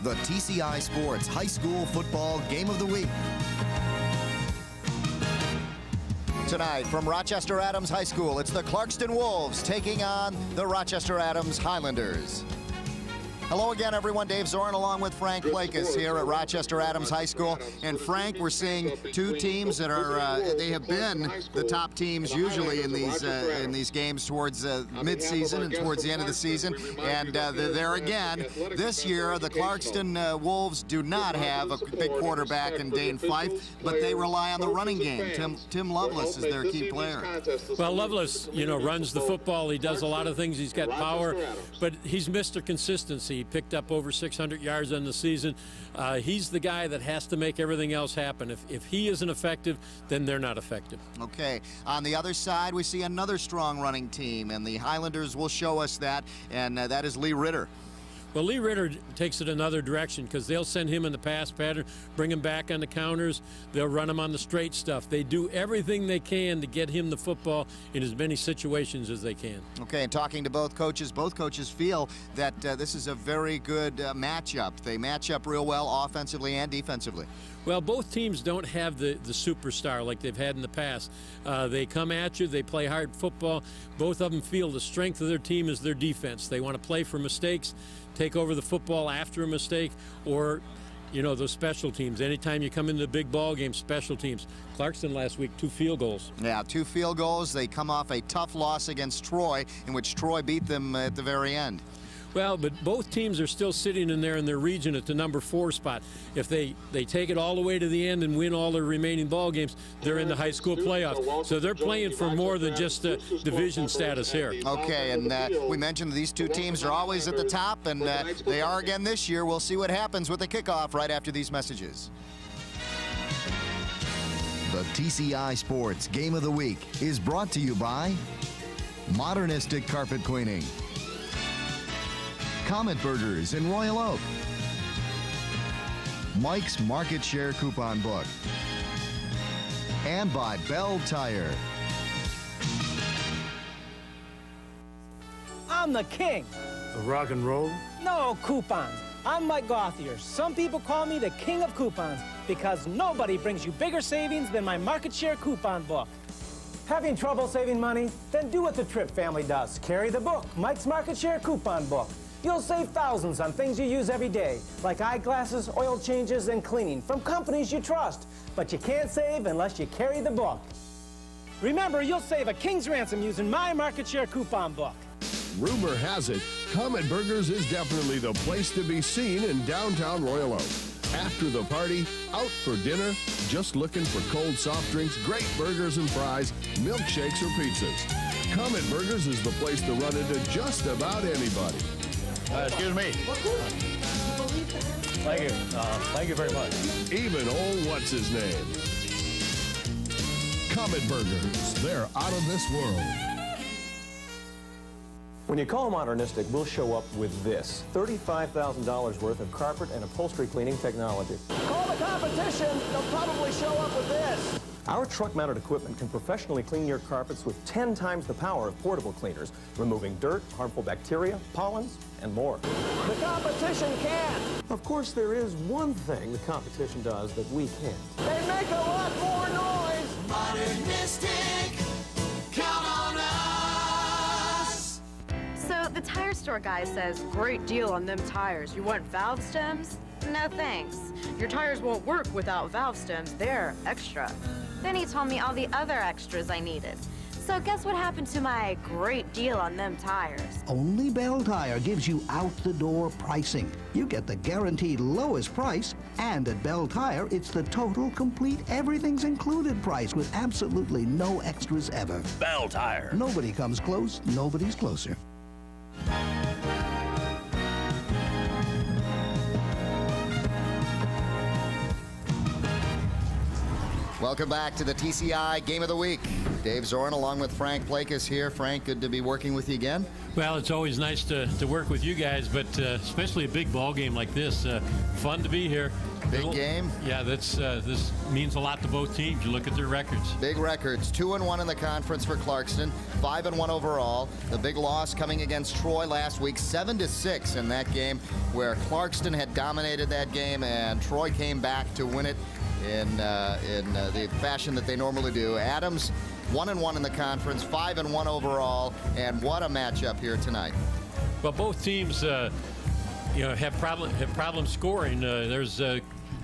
the TCI Sports High School Football Game of the Week. Tonight from Rochester Adams High School, it's the Clarkston Wolves taking on the Rochester Adams Highlanders. Hello again, everyone. Dave Zorn along with Frank Plakas here at Rochester Adams High School. And Frank, we're seeing two teams that are, they have been the top teams usually in these games towards midseason and towards the end of the season. And they're there again. This year, the Clarkston Wolves do not have a big quarterback in Dane Fife, but they rely on the running game. Tim Lovelace is their key player. Well, Lovelace, runs the football. He does a lot of things. He's got power, but he's Mr. Consistency. He picked up over 600 yards on the season. He's the guy that has to make everything else happen. If he isn't effective, then they're not effective. Okay. On the other side, we see another strong running team, and the Highlanders will show us that, and that is Lee Ritter. Well, Lee Ritter takes it another direction because they'll send him in the pass pattern, bring him back on the counters. They'll run him on the straight stuff. They do everything they can to get him the football in as many situations as they can. Okay, and talking to both coaches feel that this is a very good matchup. They match up real well offensively and defensively. Well, both teams don't have the superstar like they've had in the past. They come at you, they play hard football. Both of them feel the strength of their team is their defense. They want to play for mistakes, take over the football after a mistake, or those special teams. Anytime you come into the big ball game, special teams. Clarkston last week, 2 field goals. Yeah, 2 field goals. They come off a tough loss against Troy, in which Troy beat them at the very end. Well, but both teams are still sitting in there in their region at the number 4 spot. If they take it all the way to the end and win all their remaining ball games, they're in the high school playoffs. So they're playing for more than just division status here. Okay, and we mentioned these two teams are always at the top, and they are again this year. We'll see what happens with the kickoff right after these messages. The TCI Sports Game of the Week is brought to you by Modernistic Carpet Cleaning, Comet Burgers in Royal Oak, Mike's Market Share Coupon Book, and by Bell Tire. I'm the king. Of rock and roll? No, coupons. I'm Mike Gothier. Some people call me the king of coupons because nobody brings you bigger savings than my Market Share Coupon Book. Having trouble saving money? Then do what the Tripp family does. Carry the book, Mike's Market Share Coupon Book. You'll save thousands on things you use every day, like eyeglasses, oil changes, and cleaning from companies you trust. But you can't save unless you carry the book. Remember, you'll save a king's ransom using my Market Share Coupon Book. Rumor has it, Comet Burgers is definitely the place to be seen in downtown Royal Oak. After the party, out for dinner, just looking for cold soft drinks, great burgers and fries, milkshakes or pizzas. Comet Burgers is the place to run into just about anybody. Excuse me. Thank you. Thank you very much. Even old what's-his-name. Comet Burgers. They're out of this world. When you call Modernistic, we'll show up with this. $35,000 worth of carpet and upholstery cleaning technology. Call the competition. They'll probably show up with this. Our truck-mounted equipment can professionally clean your carpets with 10 times the power of portable cleaners, removing dirt, harmful bacteria, pollens, and more. The competition can. Of course, there is one thing the competition does that we can't. They make a lot more noise. Modernistic, count on us. So the tire store guy says, great deal on them tires. You want valve stems? No thanks. Your tires won't work without valve stems. They're extra. Then he told me all the other extras I needed. So guess what happened to my great deal on them tires? Only Bell Tire gives you out-the-door pricing. You get the guaranteed lowest price, and at Bell Tire, it's the total, complete, everything's included price with absolutely no extras ever. Bell Tire. Nobody comes close, nobody's closer. Welcome back to the TCI Game of the Week. Dave Zorn along with Frank Plakas here. Frank, good to be working with you again. Well, it's always nice to work with you guys, but especially a big ball game like this. Fun to be here. Big game. Yeah, this means a lot to both teams. You look at their records. Big records. 2-1 in the conference for Clarkston. 5-1 overall. The big loss coming against Troy last week, 7-6 in that game, where Clarkston had dominated that game and Troy came back to win it in the fashion that they normally do. Adams 1-1 in the conference, 5-1 overall, and what a matchup here tonight. Well, both teams, have problems scoring. There's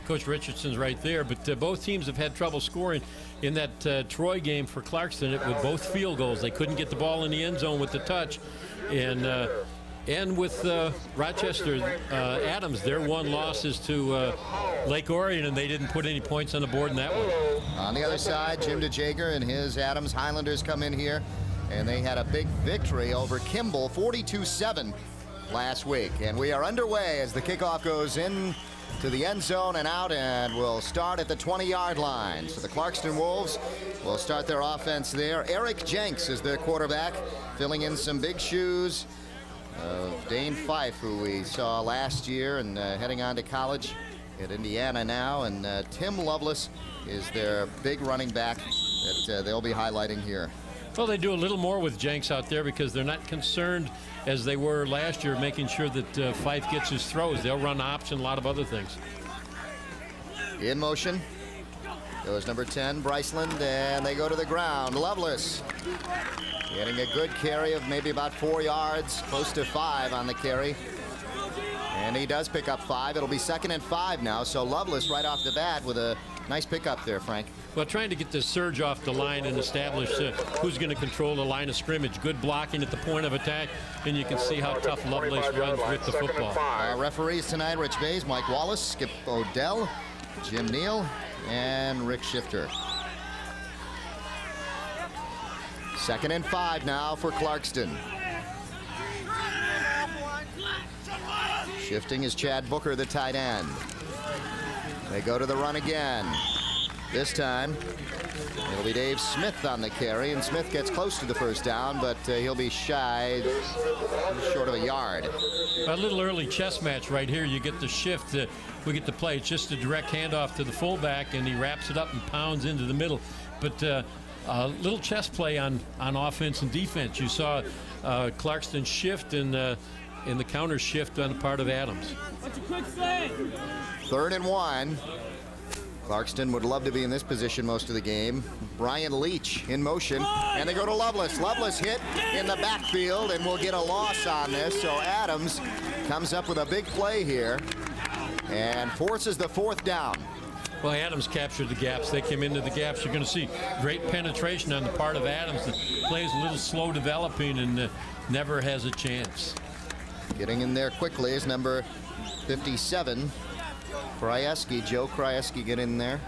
Coach Richardson's right there, but both teams have had trouble scoring. In that Troy game for Clarkston, it was both field goals. They couldn't get the ball in the end zone with the touch, and with Rochester, Adams, their one loss is to Lake Orion, and they didn't put any points on the board in that one. On the other side, Jim DeJager and his Adams Highlanders come in here, and they had a big victory over Kimball, 42-7 last week. And we are underway as the kickoff goes in to the end zone and out, and we'll start at the 20-yard line. So the Clarkston Wolves will start their offense there. Eric Jenks is their quarterback, filling in some big shoes of Dane Fife, who we saw last year and heading on to college at Indiana now. And Tim Lovelace is their big running back that they'll be highlighting here. Well, they do a little more with Jenks out there because they're not concerned as they were last year, making sure that Fife gets his throws. They'll run option, a lot of other things. In motion goes number 10, Bryceland, and they go to the ground. Lovelace getting a good carry of maybe about 4 yards, close to 5 on the carry. And he does pick up 5. It'll be 2nd and 5 now, so Lovelace right off the bat with a nice pickup there, Frank. Well, trying to get the surge off the line and establish who's going to control the line of scrimmage. Good blocking at the point of attack, and you can see how tough Lovelace runs with the football. Referees tonight, Rich Bays, Mike Wallace, Skip Odell, Jim Neal, and Rick Shifter. 2nd and 5 now for Clarkston. Shifting is Chad Booker, the tight end. They go to the run again. This time, it'll be Dave Smith on the carry, and Smith gets close to the first down, but he'll be shy, short of a yard. A little early chess match right here. You get the shift. We get to play. It's just a direct handoff to the fullback, and he wraps it up and pounds into the middle. But a little chess play on offense and defense. You saw Clarkston shift in the counter shift on the part of Adams. What's a quick say? 3rd and 1. Clarkston would love to be in this position most of the game. Brian Leach in motion, and they go to Lovelace. Lovelace hit in the backfield, and we'll get a loss on this. So Adams comes up with a big play here and forces the 4th down. Well, Adams captured the gaps. They came into the gaps. You're going to see great penetration on the part of Adams. The play is a little slow developing and never has a chance. Getting in there quickly is number 57. Krajewski, Joe Krajewski get in there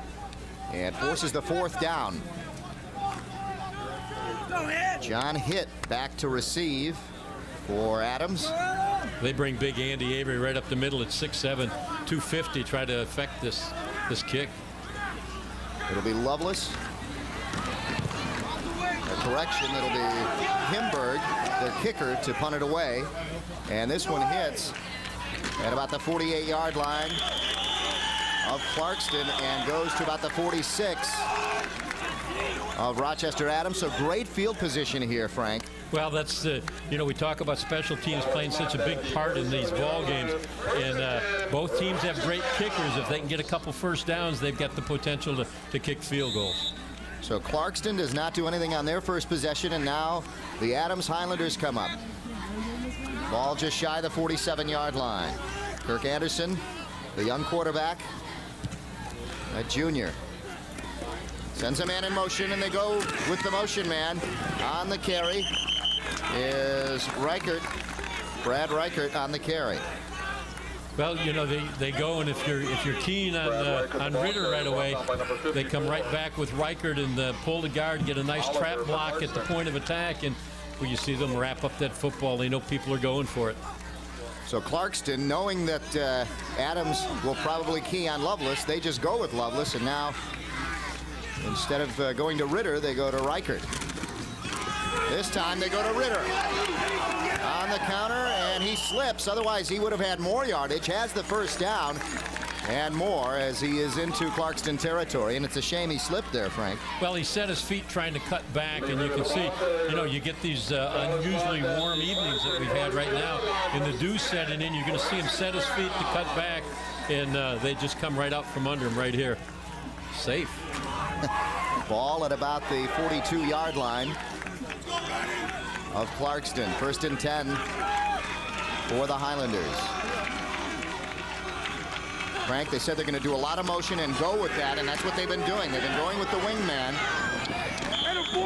and forces the 4th down. John Hitt back to receive for Adams. They bring big Andy Avery right up the middle at 6'7", 250, try to affect this kick. It'll be Lovelace. A correction, it'll be Himberg, the kicker, to punt it away. And this one hits at about the 48-yard line of Clarkston and goes to about the 46 of Rochester Adams. So great field position here, Frank. Well, that's we talk about special teams playing such a big part in these ball games, and both teams have great kickers. If they can get a couple first downs, they've got the potential to kick field goals. So Clarkston does not do anything on their first possession, and now the Adams Highlanders come up. Ball just shy of the 47-yard line. Kirk Anderson, the young quarterback, a junior, sends a man in motion, and they go with the motion man. On the carry is Reichert, Brad Reichert on the carry. Well, they go, and if you're keen on Ritter right away, they come right back with Reichert and pull the guard, get a nice trap block at the point of attack, and when you see them wrap up that football, they know people are going for it. So Clarkston, knowing that Adams will probably key on Lovelace, they just go with Lovelace, and now instead of going to Ritter, they go to Reichert. This time they go to Ritter on the counter, and he slips. Otherwise, he would have had more yardage. Has the first down, and more as he is into Clarkston territory, and it's a shame he slipped there, Frank. Well, he set his feet trying to cut back, and you can see, you get these unusually warm evenings that we've had right now, and the dew setting in. You're going to see him set his feet to cut back, and they just come right out from under him right here. Safe. Ball at about the 42-yard line of Clarkston. 1st and 10 for the Highlanders. Frank, they said they're going to do a lot of motion and go with that, and that's what they've been doing. They've been going with the wingman.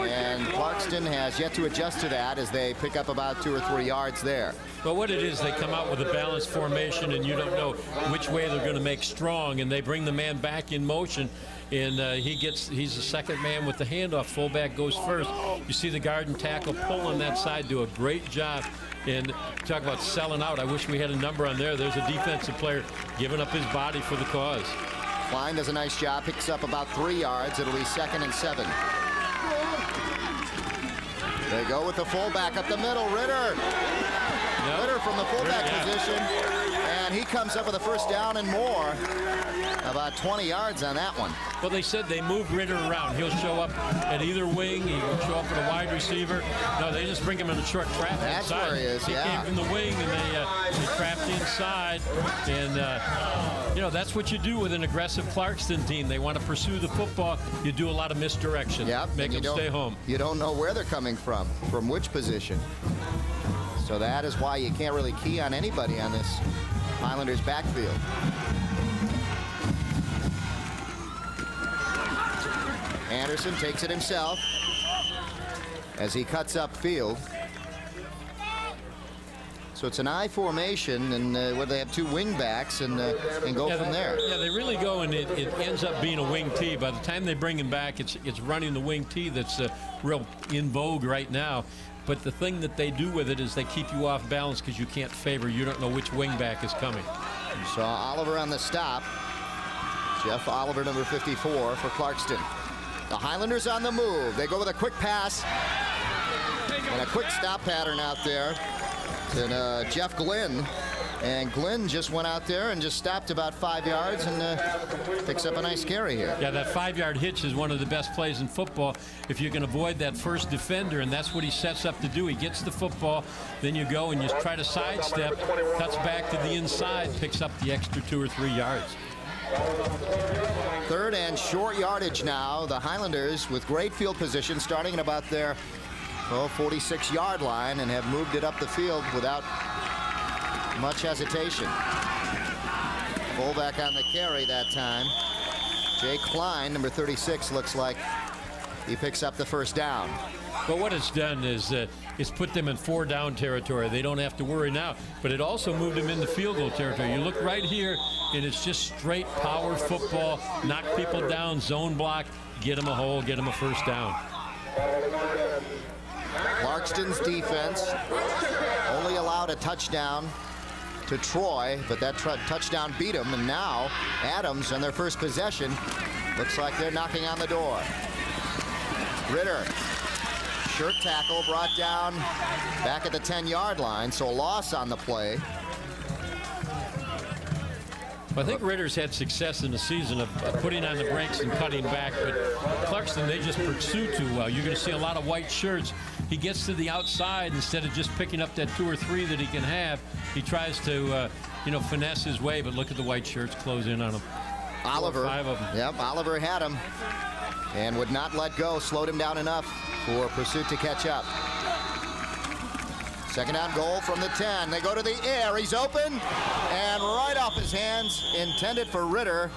And Clarkston has yet to adjust to that as they pick up about 2 or 3 yards there. But what it is, they come out with a balanced formation, and you don't know which way they're going to make strong, and they bring the man back in motion, and he's the second man with the handoff. Fullback goes first. You see the guard and tackle pull on that side, do a great job. And talk about selling out. I wish we had a number on there. There's a defensive player giving up his body for the cause. Klein does a nice job, picks up about 3 yards. It'll be 2nd and 7. They go with the fullback up the middle. Ritter. Yep. Ritter from the fullback position. And he comes up with a first down and more. About 20 yards on that one. Well, they said they move Ritter around. He'll show up at either wing. He will show up at a wide receiver. No, they just bring him in a short trap That's inside. where he is, He came from the wing, and they trapped inside. And, that's what you do with an aggressive Clarkston team. They want to pursue the football. You do a lot of misdirection. Yep, Make them stay home. You don't know where they're coming from which position. So that is why you can't really key on anybody on this Highlanders backfield. Anderson takes it himself as he cuts upfield. So it's an I formation, and where they have 2 wing backs and go from there. Yeah, they really go, and it ends up being a wing T. By the time they bring him back, it's running the wing T that's real in vogue right now. But the thing that they do with it is they keep you off balance because you can't favor. You don't know which wing back is coming. You saw Oliver on the stop. Jeff Oliver, number 54 for Clarkston. The Highlanders on the move. They go with a quick pass and a quick stop pattern out there to Jeff Glenn. And Glenn just went out there and just stopped about 5 yards and picks up a nice carry here. Yeah, that 5-yard hitch is one of the best plays in football if you can avoid that first defender, and that's what he sets up to do. He gets the football, then you go and you try to sidestep, cuts back to the inside, picks up the extra 2 or 3 yards. 3rd and short yardage now. The Highlanders with great field position starting at about their 46-yard line and have moved it up the field without much hesitation. Fullback on the carry that time. Jay Klein, number 36, looks like he picks up the first down. But what it's done is it's put them in 4-down territory. They don't have to worry now. But it also moved them into field goal territory. You look right here, and it's just straight power football. Knock people down, zone block, get them a hole, get them a first down. Clarkston's defense only allowed a touchdown to Troy, but that touchdown beat them. And now Adams on their first possession looks like they're knocking on the door. Ritter. Shirt tackle brought down back at the 10-yard line, so a loss on the play. I think Ritter's had success in the season of putting on the brakes and cutting back, but Clarkston, they just pursue too well. You're going to see a lot of white shirts. He gets to the outside instead of just picking up that 2 or 3 that he can have. He tries to, finesse his way, but look at the white shirts close in on him. Oliver. 5 of them. Yep, Oliver had him and would not let go, slowed him down enough for pursuit to catch up. 2nd down goal from the 10. They go to the air. He's open and right off his hands, intended for Ritter.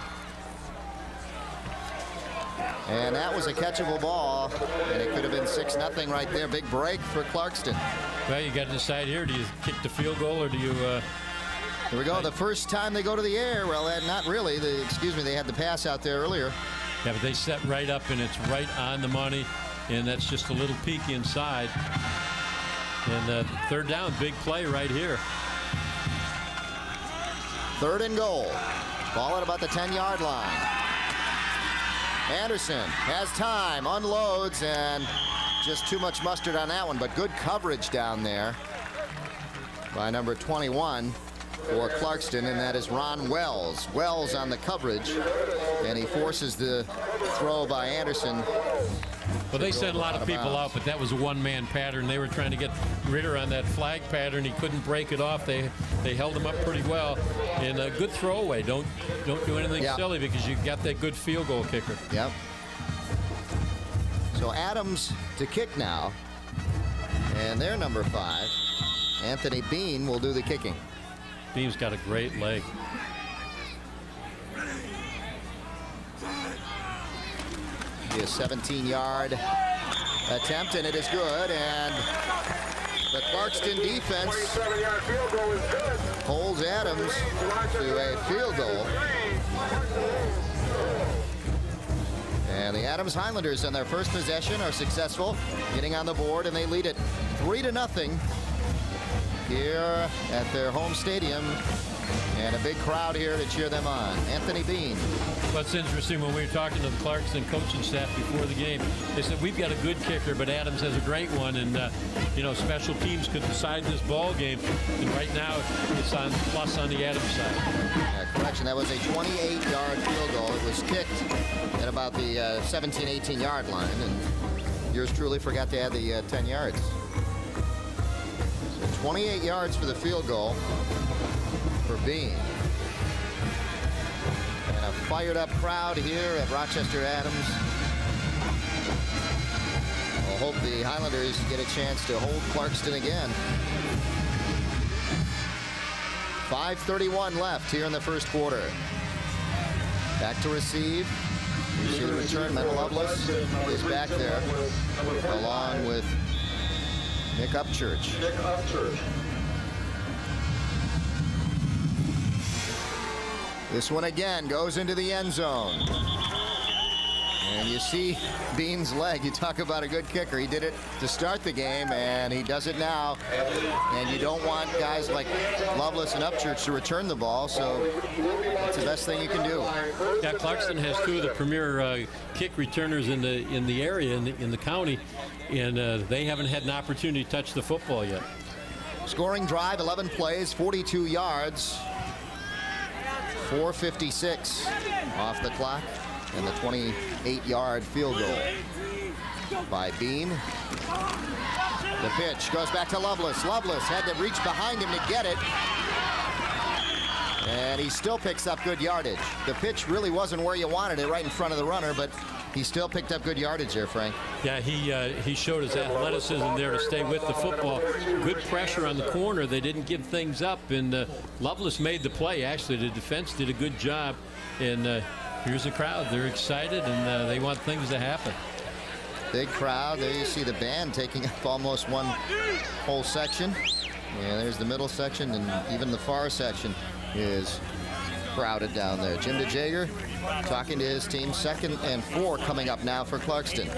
And that was a catchable ball, and it could have been 6-0 right there. Big break for Clarkston. Well, you got to decide here. Do you kick the field goal or do you... Here we go. The first time they go to the air. Well, not really. They had the pass out there earlier. Yeah, but they set right up, and it's right on the money, and that's just a little peek inside. And 3rd down, big play right here. 3rd and goal. Ball at about the 10-yard line. Anderson has time, unloads, and just too much mustard on that one, but good coverage down there by number 21. for Clarkston, and that is Ron Wells. Wells on the coverage, and he forces the throw by Anderson. Well, they sent a lot of people out, but that was a one-man pattern. They were trying to get Ritter on that flag pattern. He couldn't break it off. They held him up pretty well. And a good throwaway. Don't do anything silly, because you've got that good field goal kicker. Yep. So Adams to kick now. And they're number 5. Anthony Bean will do the kicking. Bean's got a great leg. A 17-yard attempt, and it is good. And the Clarkston defense holds Adams to a field goal. And the Adams Highlanders, in their first possession, are successful, getting on the board, and they lead it 3-0 here at their home stadium. And a big crowd here to cheer them on. Anthony Bean. What's interesting, when we were talking to the Clarkston coaching staff before the game, they said, we've got a good kicker, but Adams has a great one, and special teams could decide this ball game, and right now it's on plus on the Adams side. Correction, that was a 28-yard field goal. It was kicked at about the 17-18-yard line, and yours truly forgot to add the 10 yards. So 28 yards for the field goal for Bean. And a fired up crowd here at Rochester Adams. We'll hope the Highlanders get a chance to hold Clarkston again. 5:31 left here in the first quarter. Back to receive. You see the return. Mental Lovelace is back there, along with Nick Upchurch. This one again goes into the end zone. And you see Bean's leg. You talk about a good kicker. He did it to start the game, and he does it now. And you don't want guys like Lovelace and Upchurch to return the ball, so it's the best thing you can do. Yeah, Clarkston has 2 of the premier kick returners in the area, in the county, and they haven't had an opportunity to touch the football yet. Scoring drive, 11 plays, 42 yards. 4:56 off the clock, and the 28-yard field goal by Bean. The pitch goes back to Lovelace. Lovelace had to reach behind him to get it, and he still picks up good yardage. The pitch really wasn't where you wanted it, right in front of the runner, but he still picked up good yardage there, Frank. Yeah, he showed his athleticism there to stay with the football. Good pressure on the corner. They didn't give things up, and Lovelace made the play. Actually, the defense did a good job, and here's the crowd. They're excited, and they want things to happen. Big crowd. There you see the band taking up almost one whole section. Yeah, there's the middle section, and even the far section is crowded down there. Jim DeJager talking to his team. 2nd and 4 coming up now for Clarkston.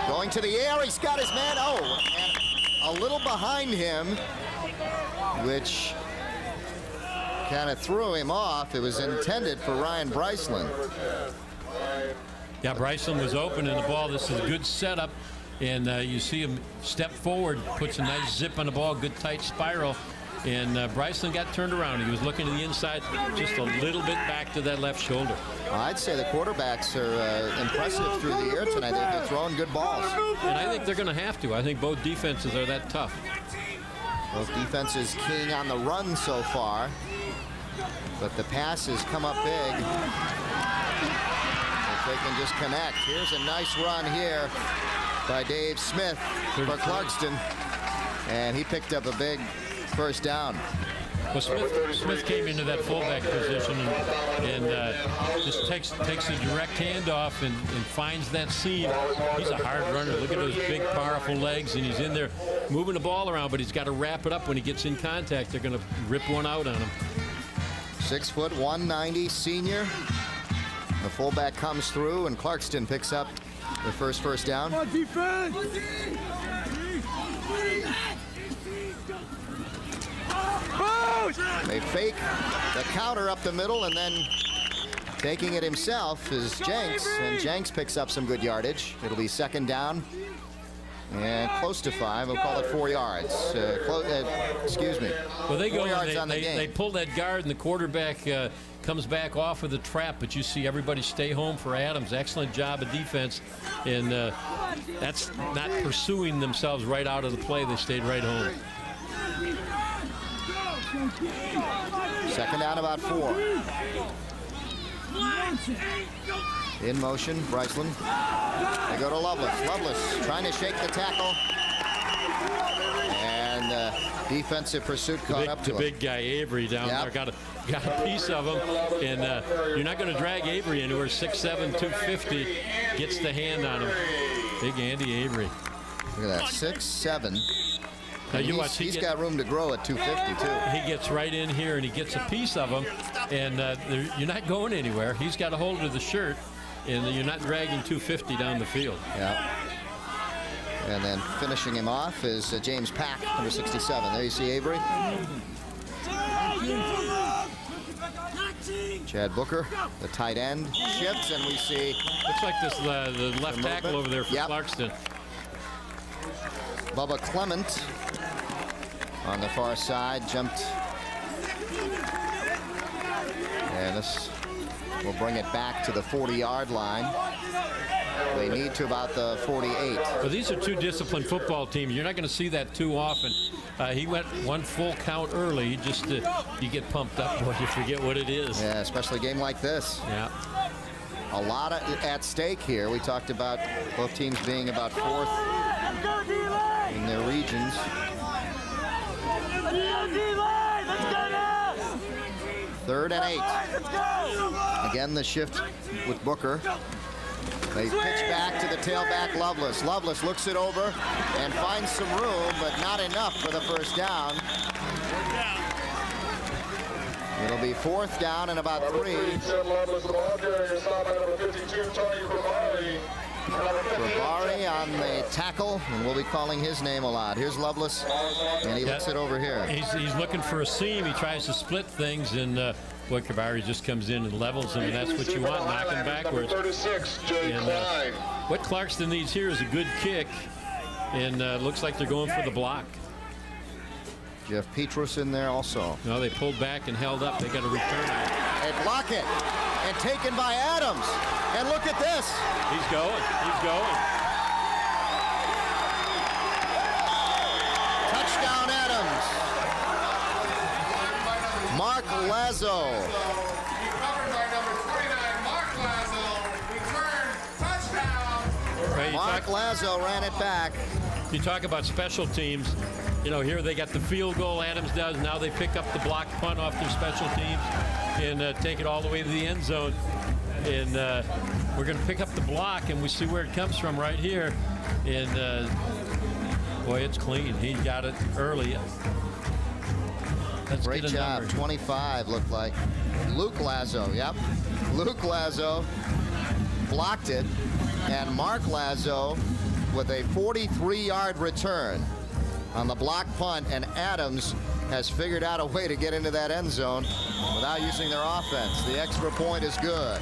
Going to the air. He's got his man. Oh, and a little behind him, which kind of threw him off. It was intended for Ryan Bryceland. Yeah, Bryceland was open in the ball. This is a good setup, and you see him step forward, puts a nice zip on the ball, good tight spiral. And Bryceland got turned around. He was looking to the inside, just a little bit back to that left shoulder. I'd say the quarterbacks are impressive through the air tonight. They're throwing good balls. And I think they're going to have to. I think both defenses are that tough. Both defenses keying on the run so far, but the passes come up big. If they can just connect. Here's a nice run here by Dave Smith for Clarkston, and he picked up a big first down. Well, Smith came into that fullback position and just takes a direct handoff and finds that seam. He's a hard runner. Look at those big, powerful legs, and he's in there moving the ball around, but he's got to wrap it up when he gets in contact. They're going to rip one out on him. 6 foot, 190 senior. The fullback comes through, and Clarkston picks up the first down. Defense! They fake the counter up the middle, and then taking it himself is Jenks, and Jenks picks up some good yardage. It'll be 2nd down And close to 5. We'll call it 4 yards. Excuse me. Well, they go 4 yards and on the game. they pull that guard, and the quarterback comes back off of the trap, but you see everybody stay home for Adams. Excellent job of defense, and that's not pursuing themselves right out of the play. They stayed right home. Second down, about 4. In motion, Bryceland. They go to Lovelace. Lovelace trying to shake the tackle. And defensive pursuit caught up to the him. big guy Avery down there got a piece of him, and you're not going to drag Avery anywhere. 6'7", 250 gets the hand on him. Big Andy Avery. Look at that, 6'7". Now you watch, he's got room to grow at 250 too. He gets right in here and he gets a piece of him, and you're not going anywhere. He's got a hold of the shirt, and you're not dragging 250 down the field. Yeah. And then finishing him off is James Pack, number 67. There you see Avery. Chad Booker, the tight end, shifts, and we see... Looks like this the left tackle over there for Clarkston. Bubba Clement on the far side jumped. And this will bring it back to the 40-yard line. They need to about the 48. Well, these are two disciplined football teams. You're not going to see that too often. He went one full count early just to you get pumped up. Boy, you forget what it is. Yeah, especially a game like this. Yeah. A lot at stake here. We talked about both teams being about 4th in their regions. Third and 8. Again, the shift with Booker. They pitch back to the tailback, Lovelace. Lovelace looks it over and finds some room, but not enough for the first down. It'll be 4th down and about 3. Barbari on the tackle, and we'll be calling his name a lot. Here's Lovelace, and he looks it over here. He's looking for a seam. He tries to split things, and boy, Barbari just comes in and levels him, and that's what you want, knock him backwards. And what Clarkston needs here is a good kick, and looks like they're going for the block. Jeff Petrus in there also. No, they pulled back and held up. They got to return it. They block it, and taken by Adams. And look at this. He's going. He's going. Touchdown, Adams. Mark Lazo. Recovered by number 29, Mark Lazo. Return, touchdown. Mark Lazo ran it back. You talk about special teams. You know, here they got the field goal, Adams does. Now they pick up the block punt off their special teams and take it all the way to the end zone. And we're going to pick up the block, and we see where it comes from right here. And, boy, it's clean. He got it early. Let's Great get a job. number. 25 looked like. Luke Lazo, yep. Luke Lazo blocked it. And Mark Lazo with a 43-yard return on the block punt, and Adams has figured out a way to get into that end zone without using their offense. The extra point is good.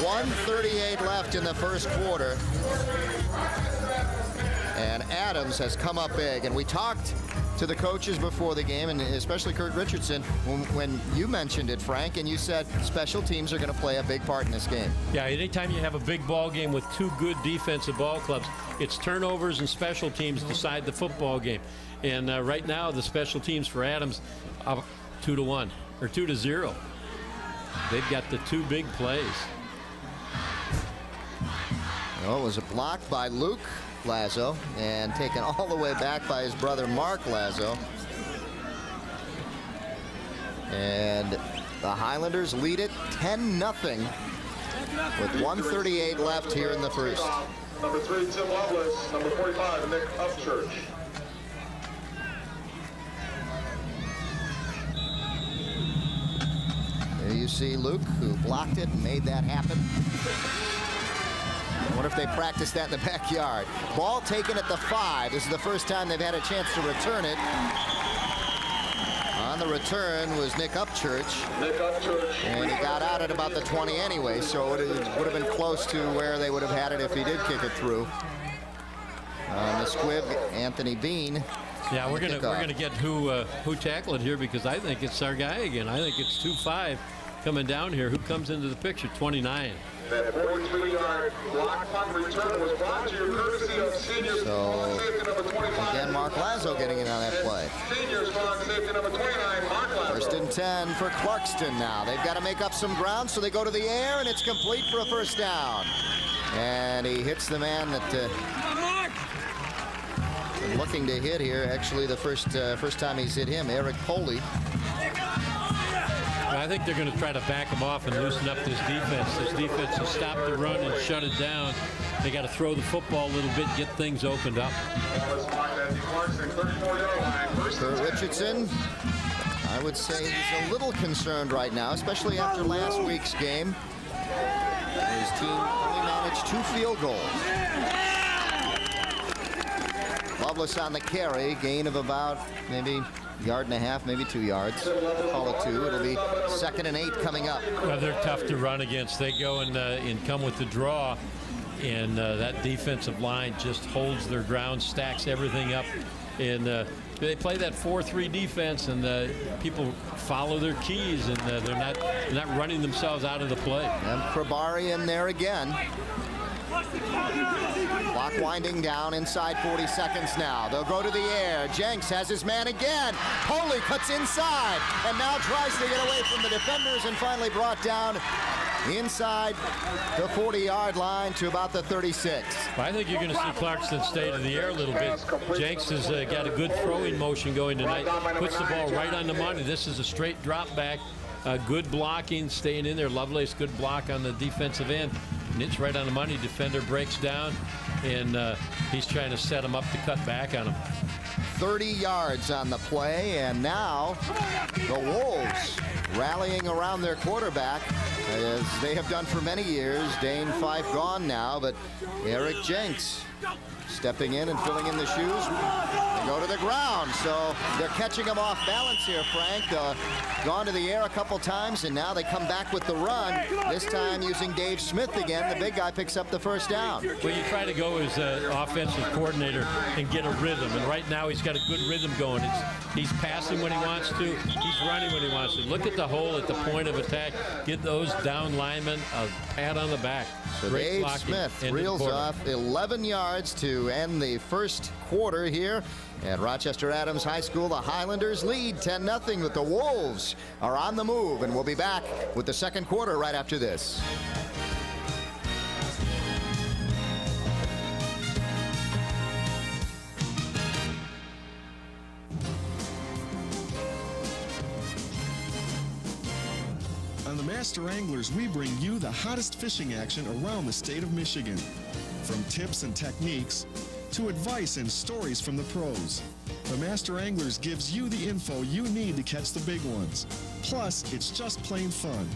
1:38 left in the first quarter, and Adams has come up big. And we talked to the coaches before the game, and especially Kurt Richardson, when you mentioned it, Frank, and you said special teams are going to play a big part in this game. Yeah, anytime you have a big ball game with two good defensive ball clubs, it's turnovers and special teams decide the football game. And right now, the special teams for Adams are 2-1 or 2-0. They've got the two big plays. Well, it was a block by Luke Lazo and taken all the way back by his brother Mark Lazo. And the Highlanders lead it 10-0 with 1:38 left here in the first. Number 3, Tim Lovelace. Number 45, Nick Upchurch. There you see Luke, who blocked it and made that happen. I wonder if they practiced that in the backyard. Ball taken at the 5. This is the first time they've had a chance to return it. On the return was Nick Upchurch. Nick Upchurch. And he got out at about the 20 anyway, so it would have been close to where they would have had it if he did kick it through. On the squib, Anthony Bean. Yeah, we're gonna get who tackled here, because I think it's our guy again. I think it's 2-5 coming down here. Who comes into the picture? 29. That 43-yard block punt return was brought to you courtesy of senior strong safety number 25. Again, Mark Lazo getting in on that play. Senior strong safety number 29, Mark Lazo. First and 10 for Clarkston now. They've got to make up some ground, so they go to the air, and it's complete for a first down. And he hits the man that looking to hit here. Actually, the first time he's hit him, Eric Poley. I think they're going to try to back him off and loosen up this defense. This defense has stopped the run and shut it down. They got to throw the football a little bit, get things opened up. Kurt Richardson, I would say he's a little concerned right now, especially after last week's game. His team only managed 2 field goals. Loveless on the carry, gain of about maybe a yard and a half, maybe 2 yards. Call it 2. It'll be 2nd and 8 coming up. Well, they're tough to run against. They go and come with the draw, and that defensive line just holds their ground, stacks everything up, and they play that 4-3 defense, and people follow their keys, and they're not running themselves out of the play. And Krabari in there again. Clock winding down inside 40 seconds now. They'll go to the air. Jenks has his man again. Poley cuts inside and now tries to get away from the defenders and finally brought down inside the 40-yard line to about the 36. Well, I think you're going to see Clarkston stay to the air a little bit. Jenks has got a good throwing motion going tonight. Puts the ball right on the money. This is a straight drop back. Good blocking, staying in there. Lovelace, good block on the defensive end. And it's right on the money. Defender breaks down, and he's trying to set him up to cut back on him. 30 yards on the play, and now the Wolves rallying around their quarterback, as they have done for many years. Dane Fife gone now, but Eric Jenks stepping in and filling in the shoes. They go to the ground, so they're catching them off balance here, Frank. Gone to the air a couple times, and now they come back with the run, this time using Dave Smith again. The big guy picks up the first down. Well, you try to go as an offensive coordinator and get a rhythm, and right now he's got a good rhythm going. He's passing when he wants to. He's running when he wants to. Look at the hole at the point of attack. Get those down linemen a pat on the back. So Dave Smith reels off 11 yards to end the first quarter here at Rochester Adams High School. The Highlanders lead 10-0, but the Wolves are on the move, and we'll be back with the second quarter right after this. On the Master Anglers, we bring you the hottest fishing action around the state of Michigan. From tips and techniques to advice and stories from the pros, the Master Anglers gives you the info you need to catch the big ones. Plus, it's just plain fun.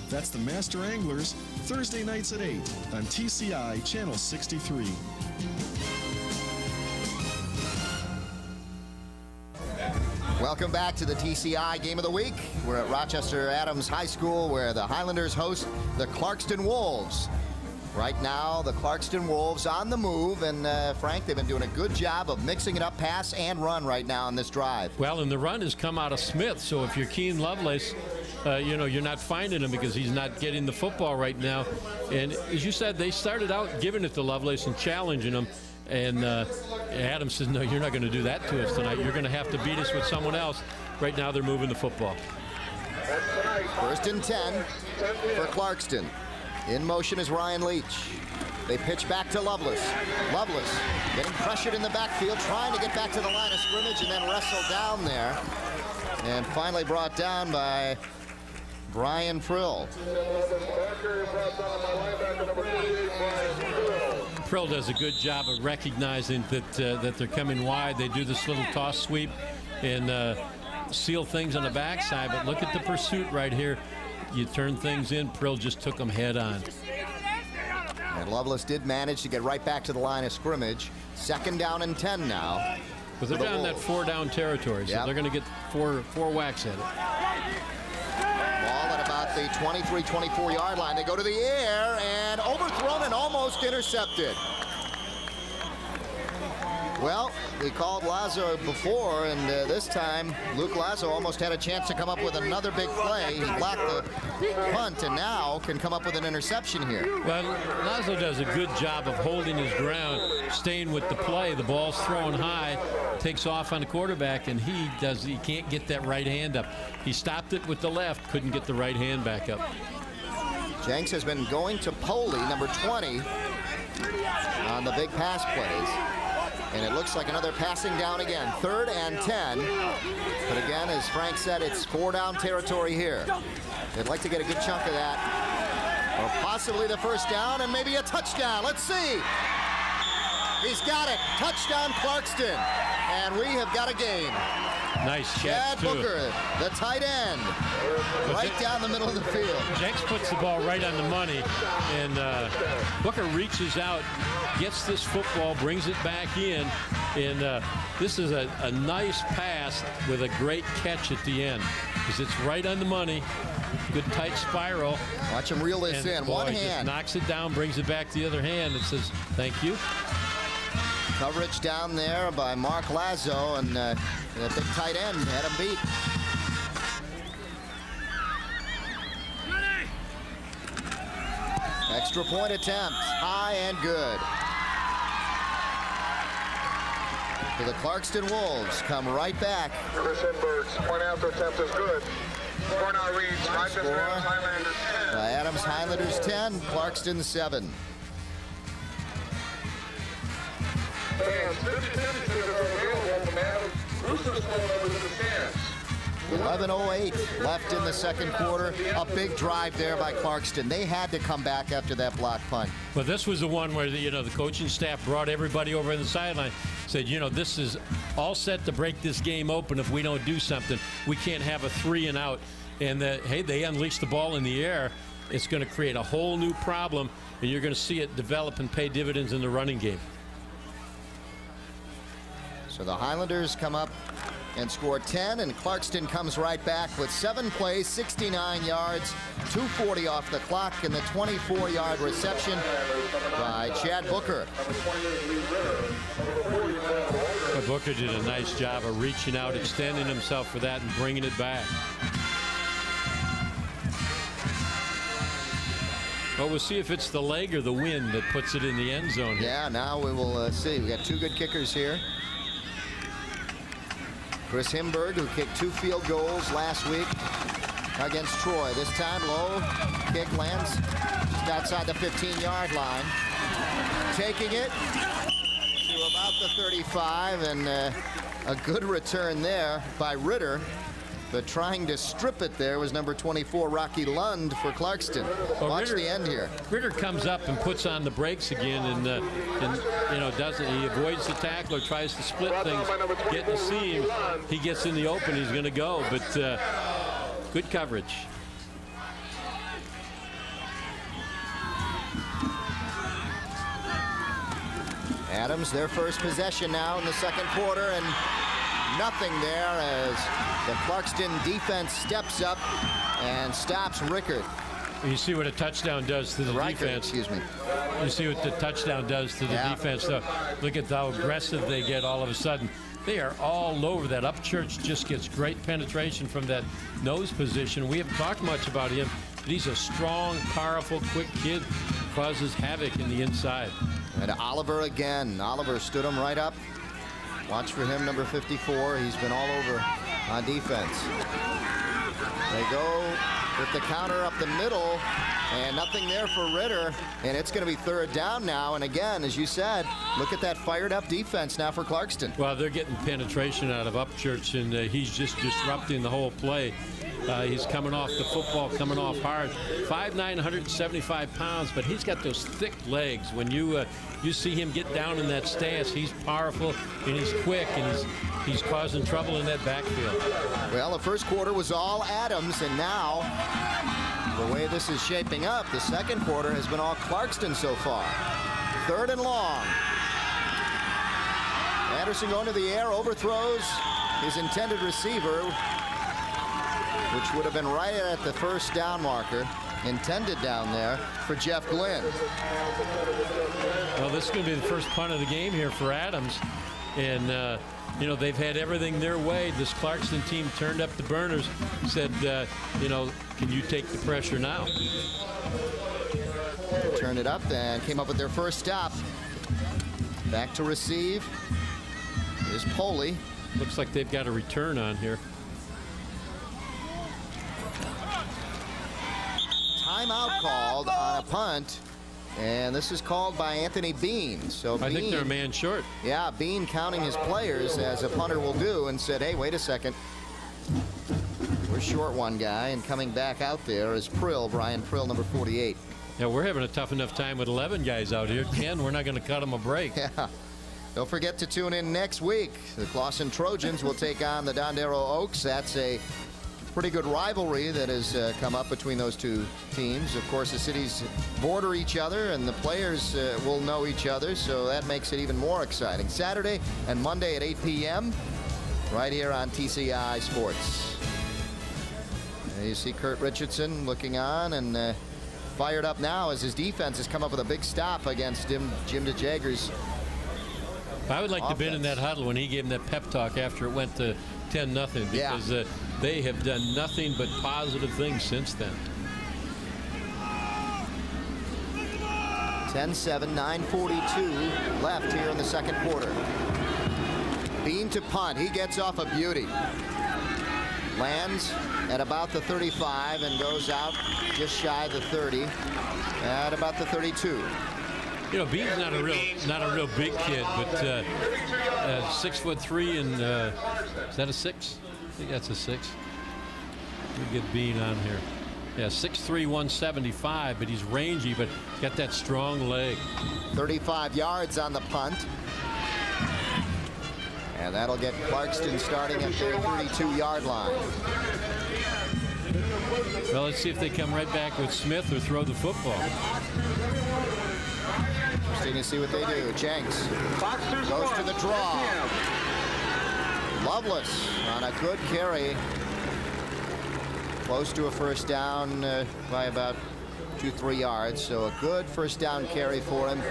That's the Master Anglers, Thursday nights at 8 on TCI Channel 63. Welcome back to the TCI Game of the Week. We're at Rochester Adams High School, where the Highlanders host the Clarkston Wolves. Right now, the Clarkston Wolves on the move, and Frank, they've been doing a good job of mixing it up, pass and run right now on this drive. Well, and the run has come out of Smith, so if you're Keen Lovelace, you're not finding him because he's not getting the football right now. And as you said, they started out giving it to Lovelace and challenging him. And Adams says, no, you're not going to do that to us tonight. You're going to have to beat us with someone else. Right now, they're moving the football. First and 10 for Clarkston. In motion is Ryan Leach. They pitch back to Lovelace. Lovelace getting pressured in the backfield, trying to get back to the line of scrimmage, and then wrestled down there. And finally brought down by Brian Frill. Prill does a good job of recognizing that they're coming wide. They do this little toss sweep and seal things on the backside. But look at the pursuit right here. You turn things in. Prill just took them head on. And Lovelace did manage to get right back to the line of scrimmage. 2nd down and 10 now. But they're down that 4-down territory, so they're going to get four whacks at it. Ball at about the 23, 24-yard line. They go to the air and overthrown and almost intercepted. Well, we called Lazo before, and this time Luke Lazo almost had a chance to come up with another big play. He blocked the punt and now can come up with an interception here. Well, Lazo does a good job of holding his ground, staying with the play. The ball's thrown high, takes off on the quarterback, and he can't get that right hand up. He stopped it with the left, couldn't get the right hand back up. Jenks has been going to Poley, number 20, on the big pass plays. And it looks like another passing down again. 3rd and 10. But again, as Frank said, it's 4-down territory here. They'd like to get a good chunk of that. Or possibly the first down and maybe a touchdown. Let's see. He's got it. Touchdown Clarkston. And we have got a game. Nice Chad catch, too. Booker, the tight end, right down the middle of the field. Jenks puts the ball right on the money, and Booker reaches out, gets this football, brings it back in, and this is a nice pass with a great catch at the end, because it's right on the money. Good tight spiral. Watch him reel this in. Boy, One just hand. knocks it down, brings it back to the other hand, and says, thank you. Coverage down there by Mark Lazo, and the big tight end had him beat. Extra point attempt, high and good. So the Clarkston Wolves come right back. Chris Hinberg's point after attempt is good. Score now reads Rochester Adams Highlanders 10. Adams Highlanders 10, Clarkston 7. Fans, 50 tickets are available from Adams Roosters phone numbers in the stands. 11:08 left in the second quarter. A big drive there by Clarkston. They had to come back after that block punt. But this was the one where the coaching staff brought everybody over in the sideline, said, this is all set to break this game open. If we don't do something, we can't have a 3 and out. And hey, they unleashed the ball in the air. It's going to create a whole new problem, and you're going to see it develop and pay dividends in the running game. So the Highlanders come up and score 10, and Clarkston comes right back with 7 plays, 69 yards, 2:40 off the clock, and the 24-yard reception by Chad Booker. But Booker did a nice job of reaching out, extending himself for that, and bringing it back. Well, we'll see if it's the leg or the wind that puts it in the end zone here. Yeah, now we will see. We got 2 good kickers here. Chris Hinberg, who kicked 2 field goals last week against Troy. This time, low kick lands just outside the 15-yard line. Taking it to about the 35, and a good return there by Ritter. But trying to strip it there was number 24, Rocky Lund, for Clarkston. Well, Watch the end here. Ritter comes up and puts on the brakes again, and doesn't he avoids the tackler, tries to split things, get the seam. He gets in the open, he's going to go, but good coverage. Adams, their first possession now in the second quarter, and nothing there as the Clarkston defense steps up and stops Rickard. You see what a touchdown does to the defense. Excuse me. You see what the touchdown does to the defense. So look at how aggressive they get all of a sudden. They are all over that. Upchurch just gets great penetration from that nose position. We haven't talked much about him, but he's a strong, powerful, quick kid. Causes havoc in the inside. And Oliver again. Oliver stood him right up. Watch for him, number 54. He's been all over on defense. They go with the counter up the middle, and nothing there for Ritter, and it's going to be 3rd down now. And again, as you said, look at that fired up defense now for Clarkston. Well, they're getting penetration out of Upchurch, and he's just disrupting the whole play. He's coming off the football, coming off hard. 5'9", 175 pounds, but he's got those thick legs. When you see him get down in that stance, he's powerful and he's quick, and he's causing trouble in that backfield. Well, the first quarter was all Adams, and now the way this is shaping up, the second quarter has been all Clarkston so far. 3rd and long. Anderson going to the air, overthrows his intended receiver, which would have been right at the first down marker, intended down there for Jeff Glenn. Well, this is going to be the first punt of the game here for Adams. And, you know, they've had everything their way. This Clarkston team turned up the burners, said, you know, can you take the pressure now? Turned it up and came up with their first stop. Back to receive is Poley. Looks like they've got a return on here. Timeout called on a punt, and this is called by Anthony Bean. So I think they're a man short. Yeah, Bean counting his players as a punter will do, and said, hey, wait a second. We're short one guy, and coming back out there is Prill, Brian Prill, number 48. Yeah, we're having a tough enough time with 11 guys out here. 10, we're not going to cut them a break. Yeah. Don't forget to tune in next week. The Clarkston Trojans will take on the Dondero Oaks. That's a pretty good rivalry that has come up between those two teams. Of course, the cities border each other, and the players will know each other, so that makes it even more exciting. Saturday and Monday at 8 p.m. right here on TCI Sports. You see Kurt Richardson looking on and fired up now as his defense has come up with a big stop against Jim DeJager's. I would like to have been in that huddle when he gave him that pep talk after it went to 10-0, because they have done nothing but positive things since then. 10-7, 9:42 left here in the second quarter. Bean to punt. He gets off a beauty. Lands at about the 35 and goes out just shy of the 30 at about the 32. You know, Bean's not a real big kid, but 6'3" and is that a 6? I think that's a 6. Let me get Bean on here. Yeah, 6'3", 175, but he's rangy, but got that strong leg. 35 yards on the punt. And that'll get Clarkston starting at their 32-yard line. Well, let's see if they come right back with Smith or throw the football. Interesting to see what they do. Jenks goes to the draw. Loveless on a good carry. Close to a first down by about 2-3 yards. So a good first down carry for him.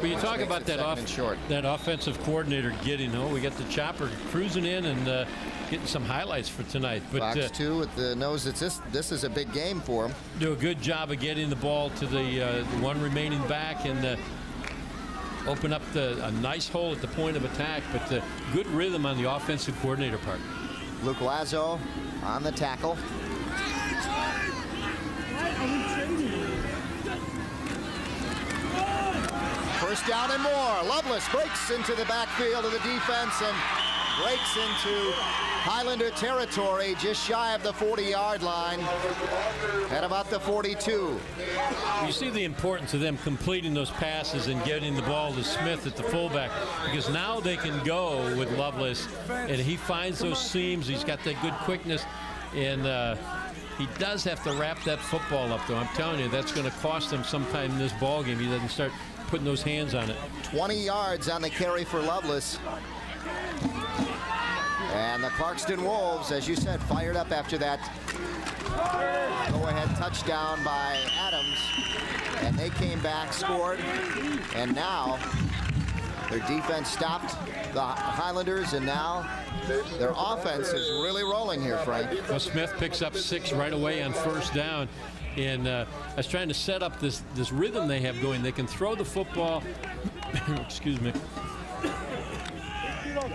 But you talk about that offensive coordinator getting, we got the chopper cruising in and getting some highlights for tonight. But Fox too with the knows that this is a big game for him. Do a good job of getting the ball to the one remaining back and open up a nice hole at the point of attack. But good rhythm on the offensive coordinator part. Luke Lazo on the tackle. First down and more. Lovelace breaks into the backfield of the defense and breaks into Highlander territory just shy of the 40-yard line at about the 42. You see the importance of them completing those passes and getting the ball to Smith at the fullback, because now they can go with Lovelace, and he finds those seams. He's got that good quickness, and he does have to wrap that football up, though. I'm telling you, that's going to cost him sometime in this ball game. He doesn't start putting those hands on it. 20 yards on the carry for Lovelace. And the Clarkston Wolves, as you said, fired up after that go-ahead touchdown by Adams. And they came back, scored, and now their defense stopped the Highlanders, and now their offense is really rolling here, Frank. Well, Smith picks up 6 right away on first down. And I was trying to set up this rhythm they have going. They can throw the football. Excuse me.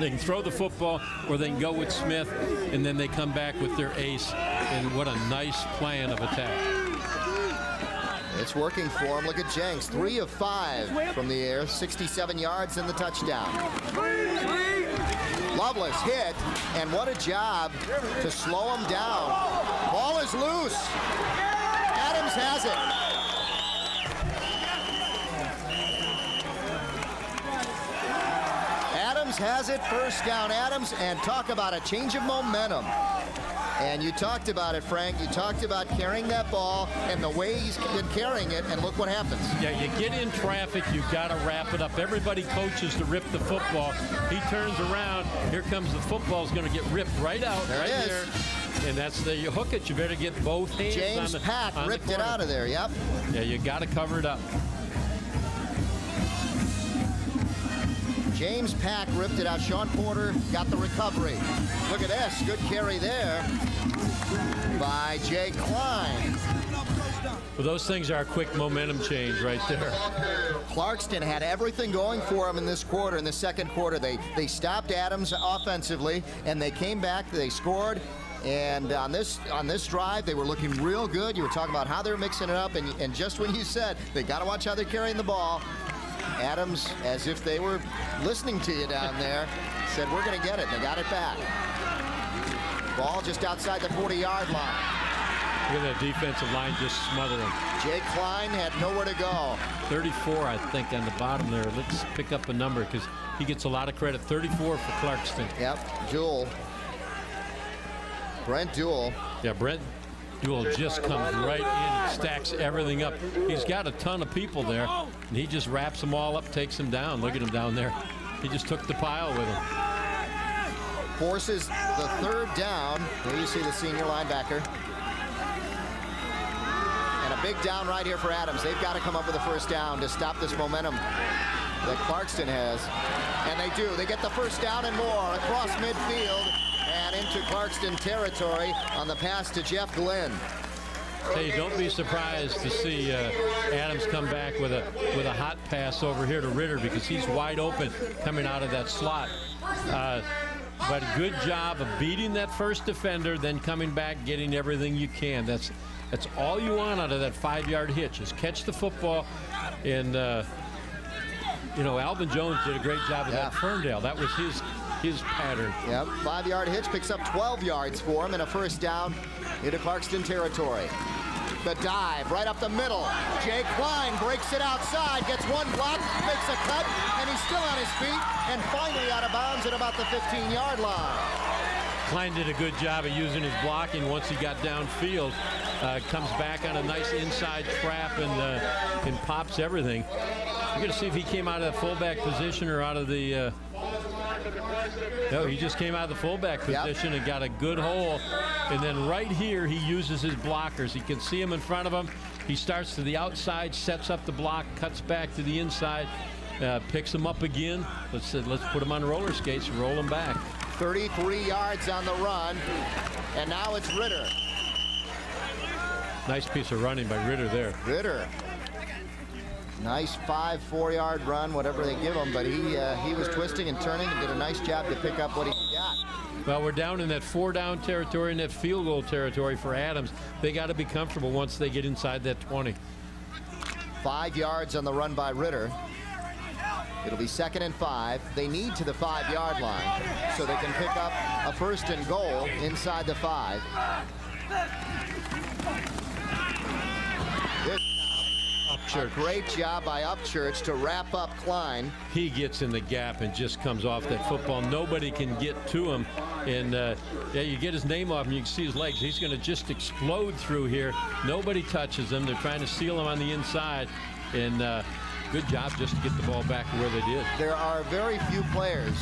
They can throw the football, or they can go with Smith, and then they come back with their ace. And what a nice plan of attack. It's working for him. Look at Jenks, 3 of 5 from the air, 67 yards and the touchdown. Lovelace hit, and what a job to slow him down. Ball is loose. Adams has it. Adams has it, first down Adams, and talk about a change of momentum. And you talked about it, Frank. You talked about carrying that ball and the way he's been carrying it, and look what happens. Yeah, you get in traffic, you've got to wrap it up. Everybody coaches to rip the football. He turns around, here comes the football, is going to get ripped right out, there right it is. there. And that's you hook it, you better get both hands James on the Pack on ripped the it out of there, yep. Yeah, you got to cover it up. James Pack ripped it out. Sean Porter got the recovery. Look at this. Good carry there by Jay Klein. Well, those things are a quick momentum change right there. Clarkston had everything going for him in this quarter. In the second quarter, they stopped Adams offensively, and they came back. They scored. And on this drive, they were looking real good. You were talking about how they're mixing it up, and just when you said they got to watch how they're carrying the ball, Adams, as if they were listening to you down there, said, we're going to get it. They got it back. Ball just outside the 40-yard line. Look at that defensive line just smother him. Jay Klein had nowhere to go. 34, I think, on the bottom there. Let's pick up a number because he gets a lot of credit. 34 for Clarkston. Yep, Jewell. Brent Jewell. Yeah, Brent Jewell just comes right in and stacks everything up. He's got a ton of people there, and he just wraps them all up, takes them down. Look at him down there. He just took the pile with him. Forces the third down. There you see the senior linebacker. And a big down right here for Adams. They've got to come up with a first down to stop this momentum that Clarkston has. And they do. They get the first down and more across midfield and into Clarkston territory on the pass to Jeff Glenn. Hey, don't be surprised to see Adams come back with a hot pass over here to Ritter because he's wide open coming out of that slot. But good job of beating that first defender, then coming back, getting everything you can. That's all you want out of that 5-yard hitch is catch the football. And Alvin Jones did a great job of that Ferndale. That was his pattern. Yep, 5-yard hitch picks up 12 yards for him and a first down into Clarkston territory. The dive right up the middle. Jay Klein breaks it outside, gets one block, makes a cut, and he's still on his feet, and finally out of bounds at about the 15-yard line. Klein did a good job of using his blocking once he got downfield. Comes back on a nice inside trap and pops everything. We're going to see if he came out of the fullback position or out of the... No, he just came out of the fullback position and got a good hole. And then right here, he uses his blockers. He can see him in front of him. He starts to the outside, sets up the block, cuts back to the inside, picks him up again. Let's put him on roller skates and roll him back. 33 yards on the run, and now it's Ritter. Nice piece of running by Ritter there. Ritter. Nice 4-yard run, whatever they give him, but he was twisting and turning and did a nice job to pick up what he got. Well, we're down in that 4-down territory and that field goal territory for Adams. They got to be comfortable once they get inside that 20. 5 yards on the run by Ritter. It'll be 2nd and 5. They need to the 5-yard line so they can pick up a 1st and goal inside the 5. A great job by Upchurch to wrap up Klein. He gets in the gap and just comes off that football. Nobody can get to him. And you get his name off and you can see his legs. He's going to just explode through here. Nobody touches him. They're trying to seal him on the inside. And good job just to get the ball back to where they did. There are very few players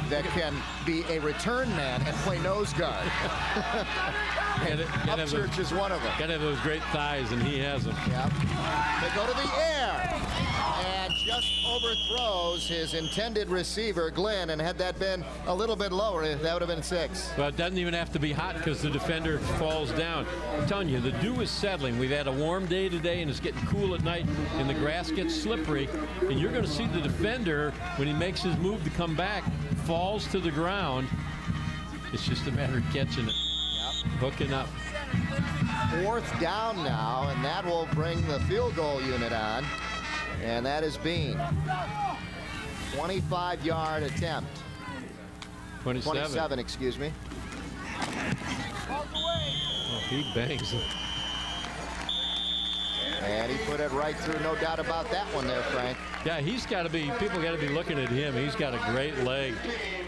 that can be a return man and play nose guard. And Upchurch is one of them. Got to have those great thighs, and he has them. Yep. They go to the air and just overthrows his intended receiver, Glenn, and had that been a little bit lower, that would have been 6. Well, it doesn't even have to be hot because the defender falls down. I'm telling you, the dew is settling. We've had a warm day today, and it's getting cool at night, and the grass gets slippery, and you're going to see the defender, when he makes his move to come back, falls to the ground. It's just a matter of catching it. Hooking up. 4th down now, and that will bring the field goal unit on, and that is Bean. 25-yard attempt. 27, excuse me. Oh, he bangs it. And he put it right through, no doubt about that one there, Frank. Yeah, he's got to be, people got to be looking at him. He's got a great leg,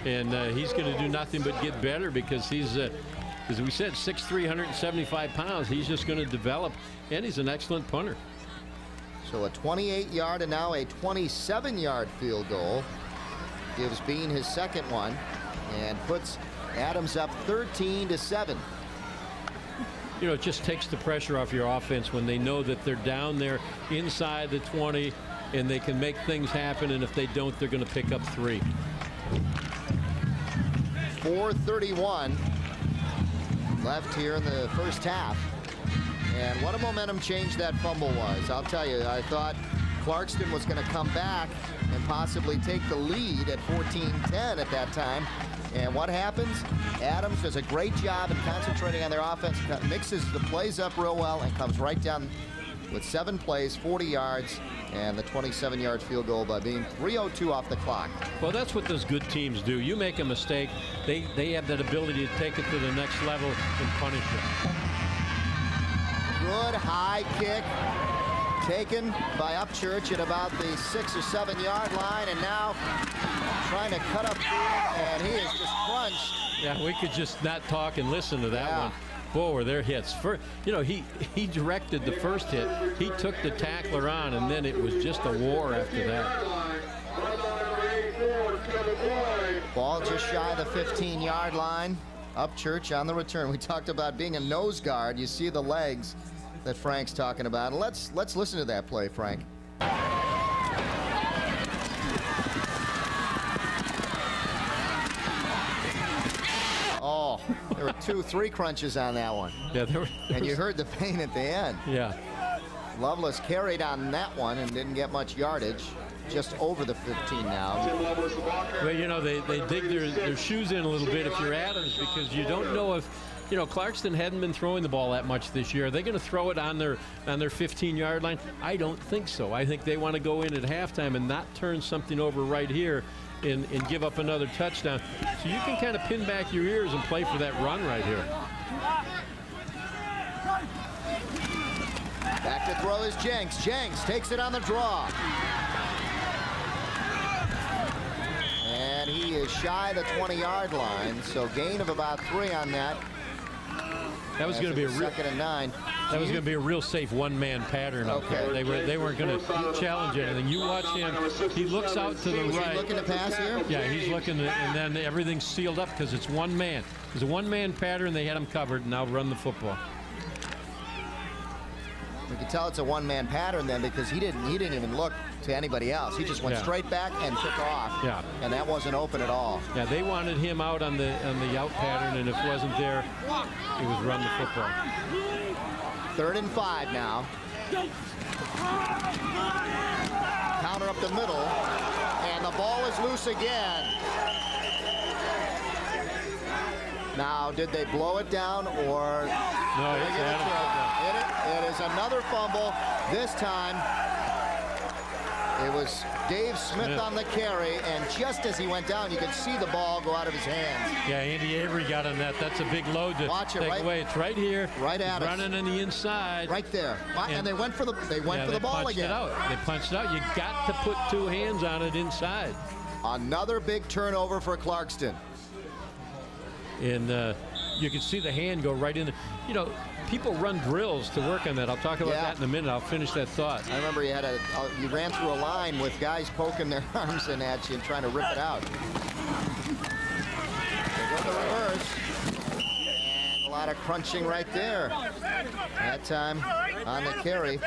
and he's going to do nothing but get better because he's, as we said, 6'3", 175 pounds. He's just going to develop, and he's an excellent punter. So a 28-yard and now a 27-yard field goal gives Bean his second one and puts Adams up 13-7. You know, it just takes the pressure off your offense when they know that they're down there inside the 20. and they can make things happen, and if they don't, they're going to pick up 3. 4:31 left here in the first half. And what a momentum change that fumble was. I'll tell you, I thought Clarkston was going to come back and possibly take the lead at 14-10 at that time. And what happens? Adams does a great job in concentrating on their offense, mixes the plays up real well, and comes right down with 7 plays, 40 yards, and the 27-yard field goal by being 3:02 off the clock. Well, that's what those good teams do. You make a mistake, they have that ability to take it to the next level and punish it. Good high kick taken by Upchurch at about the 6 or 7 yard line, and now trying to cut up field, and he is just crunched. Yeah, we could just not talk and listen to that one. Boy, were there hits. He directed the first hit. He took the tackler on, and then it was just a war after that. Ball just shy of the 15-yard line. Upchurch on the return. We talked about being a nose guard. You see the legs that Frank's talking about. Let's listen to that play, Frank. Oh, there were 2-3 crunches on that one. Yeah, and you heard the pain at the end. Yeah. Lovelace carried on that one and didn't get much yardage. Just over the 15 now. Well, you know, they dig their shoes in a little bit if you're Adams, because you don't know if, you know, Clarkston hadn't been throwing the ball that much this year. Are they going to throw it on their 15-yard line? I don't think so. I think they want to go in at halftime and not turn something over right here and give up another touchdown. So you can kind of pin back your ears and play for that run right here. Back to throw is Jenks. Jenks takes it on the draw. And he is shy of the 20-yard line, so gain of about 3 on that. That was going to be a real 2nd and 9. That was going to be a real safe one-man pattern up there. They weren't going to challenge anything. You watch him; he looks out to the right. Is he looking to pass here? Yeah, he's looking, and then everything's sealed up because it's one man. It's a one-man pattern. They had him covered. Now run the football. You can tell it's a one-man pattern then, because he didn't even look to anybody else. He just went straight back and took off. Yeah. And that wasn't open at all. Yeah, they wanted him out on the out pattern, and if it wasn't there, he was run the football. 3rd and 5 now. Counter up the middle, and the ball is loose again. Now, did they blow it down, or no? It is another fumble. This time, it was Dave Smith on the carry, and just as he went down, you could see the ball go out of his hands. Yeah, Andy Avery got on that. That's a big load to take away. It's right here. Right at us. Running on the inside. Right there. And they went for the ball again. They punched it out. You got to put 2 hands on it inside. Another big turnover for Clarkston. And you can see the hand go right in. You know, people run drills to work on that. I'll talk about that in a minute. I'll finish that thought. I remember you ran through a line with guys poking their arms in at you and trying to rip it out. They go the reverse. And a lot of crunching right there. That time on the carry.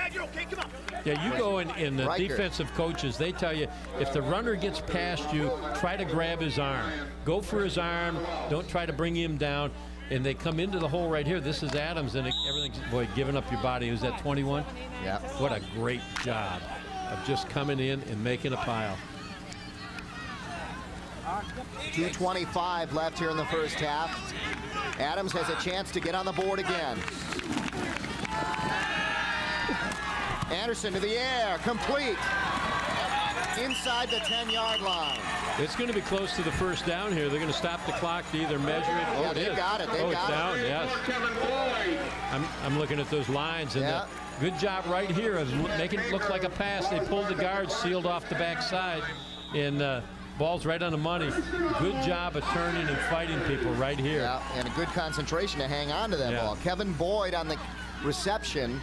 Yeah, you go in the defensive coaches, they tell you, if the runner gets past you, try to grab his arm. Go for his arm. Don't try to bring him down. And they come into the hole right here. This is Adams, and everything's, boy, giving up your body. Who's that, 21? Yeah. What a great job of just coming in and making a pile. 2:25 left here in the first half. Adams has a chance to get on the board again. Anderson to the air, complete. Inside the 10-yard line. It's going to be close to the first down here. They're going to stop the clock to either measure it. Yeah, they got it. They got down, it. yes. I'm looking at those lines, and good job right here of making it look like a pass. They pulled the guards, sealed off the backside, and ball's right on the money. Good job of turning and fighting people right here. Yeah, and a good concentration to hang on to that ball. Kevin Boyd on the reception,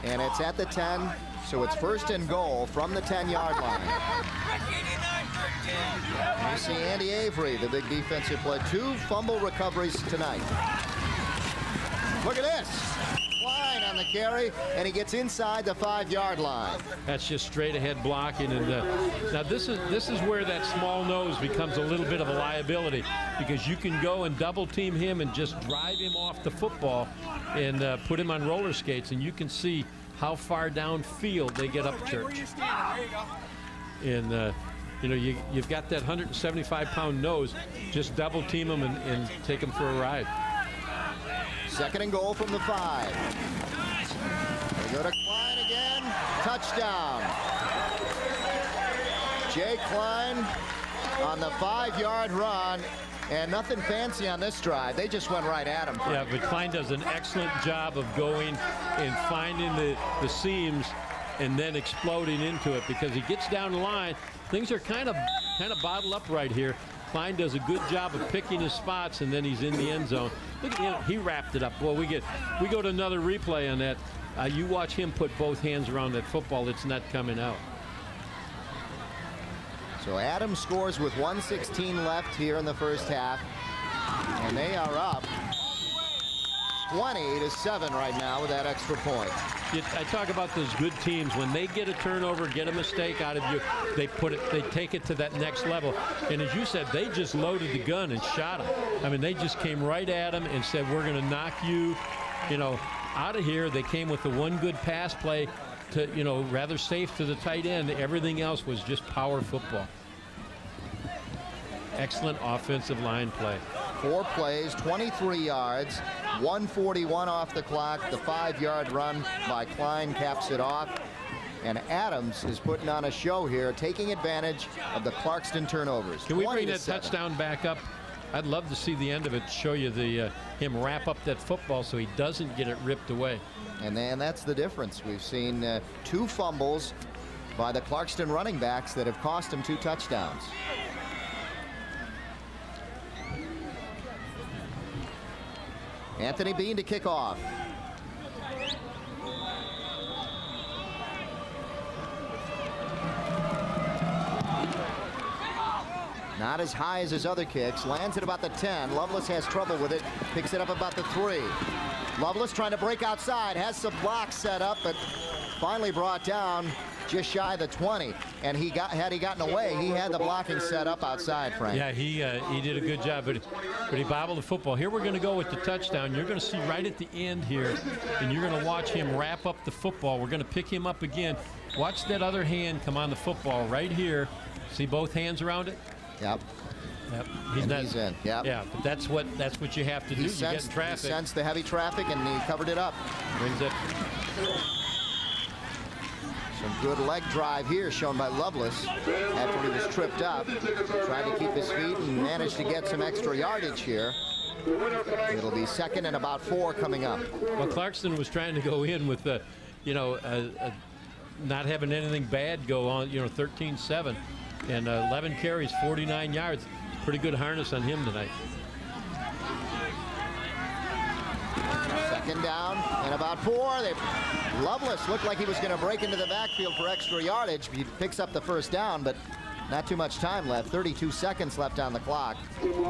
and it's at the 10. So it's 1st and goal from the 10-yard line. You see Andy Avery, the big defensive player. 2 fumble recoveries tonight. Look at this. Line on the carry, and he gets inside the 5-yard line. That's just straight ahead blocking. And now this is where that small nose becomes a little bit of a liability, because you can go and double team him and just drive him off the football and put him on roller skates, and you can see how far downfield they get up church. And you've got that 175-pound nose. Just double team him and take him for a ride. 2nd and goal from the 5. They go to Klein again. Touchdown. Jay Klein on the 5-yard run. And nothing fancy on this drive. They just went right at him. Yeah, but Klein does an excellent job of going and finding the seams and then exploding into it, because he gets down the line. Things are kind of bottled up right here. Klein does a good job of picking his spots, and then he's in the end zone. Look at him. He wrapped it up. Well, we go to another replay on that. You watch him put both hands around that football. It's not coming out. So Adams scores with 1:16 left here in the first half, and they are up 20-7 right now with that extra point. I talk about those good teams. When they get a turnover, get a mistake out of you, they take it to that next level. And as you said, they just loaded the gun and shot him. I mean, they just came right at him and said, we're going to knock you, out of here. They came with the one good pass play to, rather safe to the tight end. Everything else was just power football. Excellent offensive line play. 4 plays, 23 yards, 1:41 off the clock. The 5-yard run by Klein caps it off. And Adams is putting on a show here, taking advantage of the Clarkston turnovers. Can we bring that touchdown back up? I'd love to see the end of it, show you him wrap up that football so he doesn't get it ripped away. And then that's the difference. We've seen 2 fumbles by the Clarkston running backs that have cost him 2 touchdowns. Anthony Bean to kick off. Not as high as his other kicks. Lands at about the 10. Lovelace has trouble with it. Picks it up about the 3. Lovelace trying to break outside. Has some blocks set up, but finally brought down just shy of the 20. And had he gotten away, he had the blocking set up outside, Frank. Yeah, he did a good job, but he bobbled the football. Here we're going to go with the touchdown. You're going to see right at the end here, and you're going to watch him wrap up the football. We're going to pick him up again. Watch that other hand come on the football right here. See both hands around it? Yep. He's in. Yep. Yeah, but that's what you have to do. You get in traffic. He sensed the heavy traffic, and he covered it up. Brings it. Some good leg drive here shown by Lovelace after he was tripped up. Tried to keep his feet and managed to get some extra yardage here. It'll be 2nd and about 4 coming up. Well, Clarkston was trying to go in with not having anything bad go on, 13-7. And 11 carries, 49 yards. Pretty good harness on him tonight. 2nd down and about 4. Lovelace looked like he was going to break into the backfield for extra yardage. He picks up the 1st down, but not too much time left. 32 seconds left on the clock.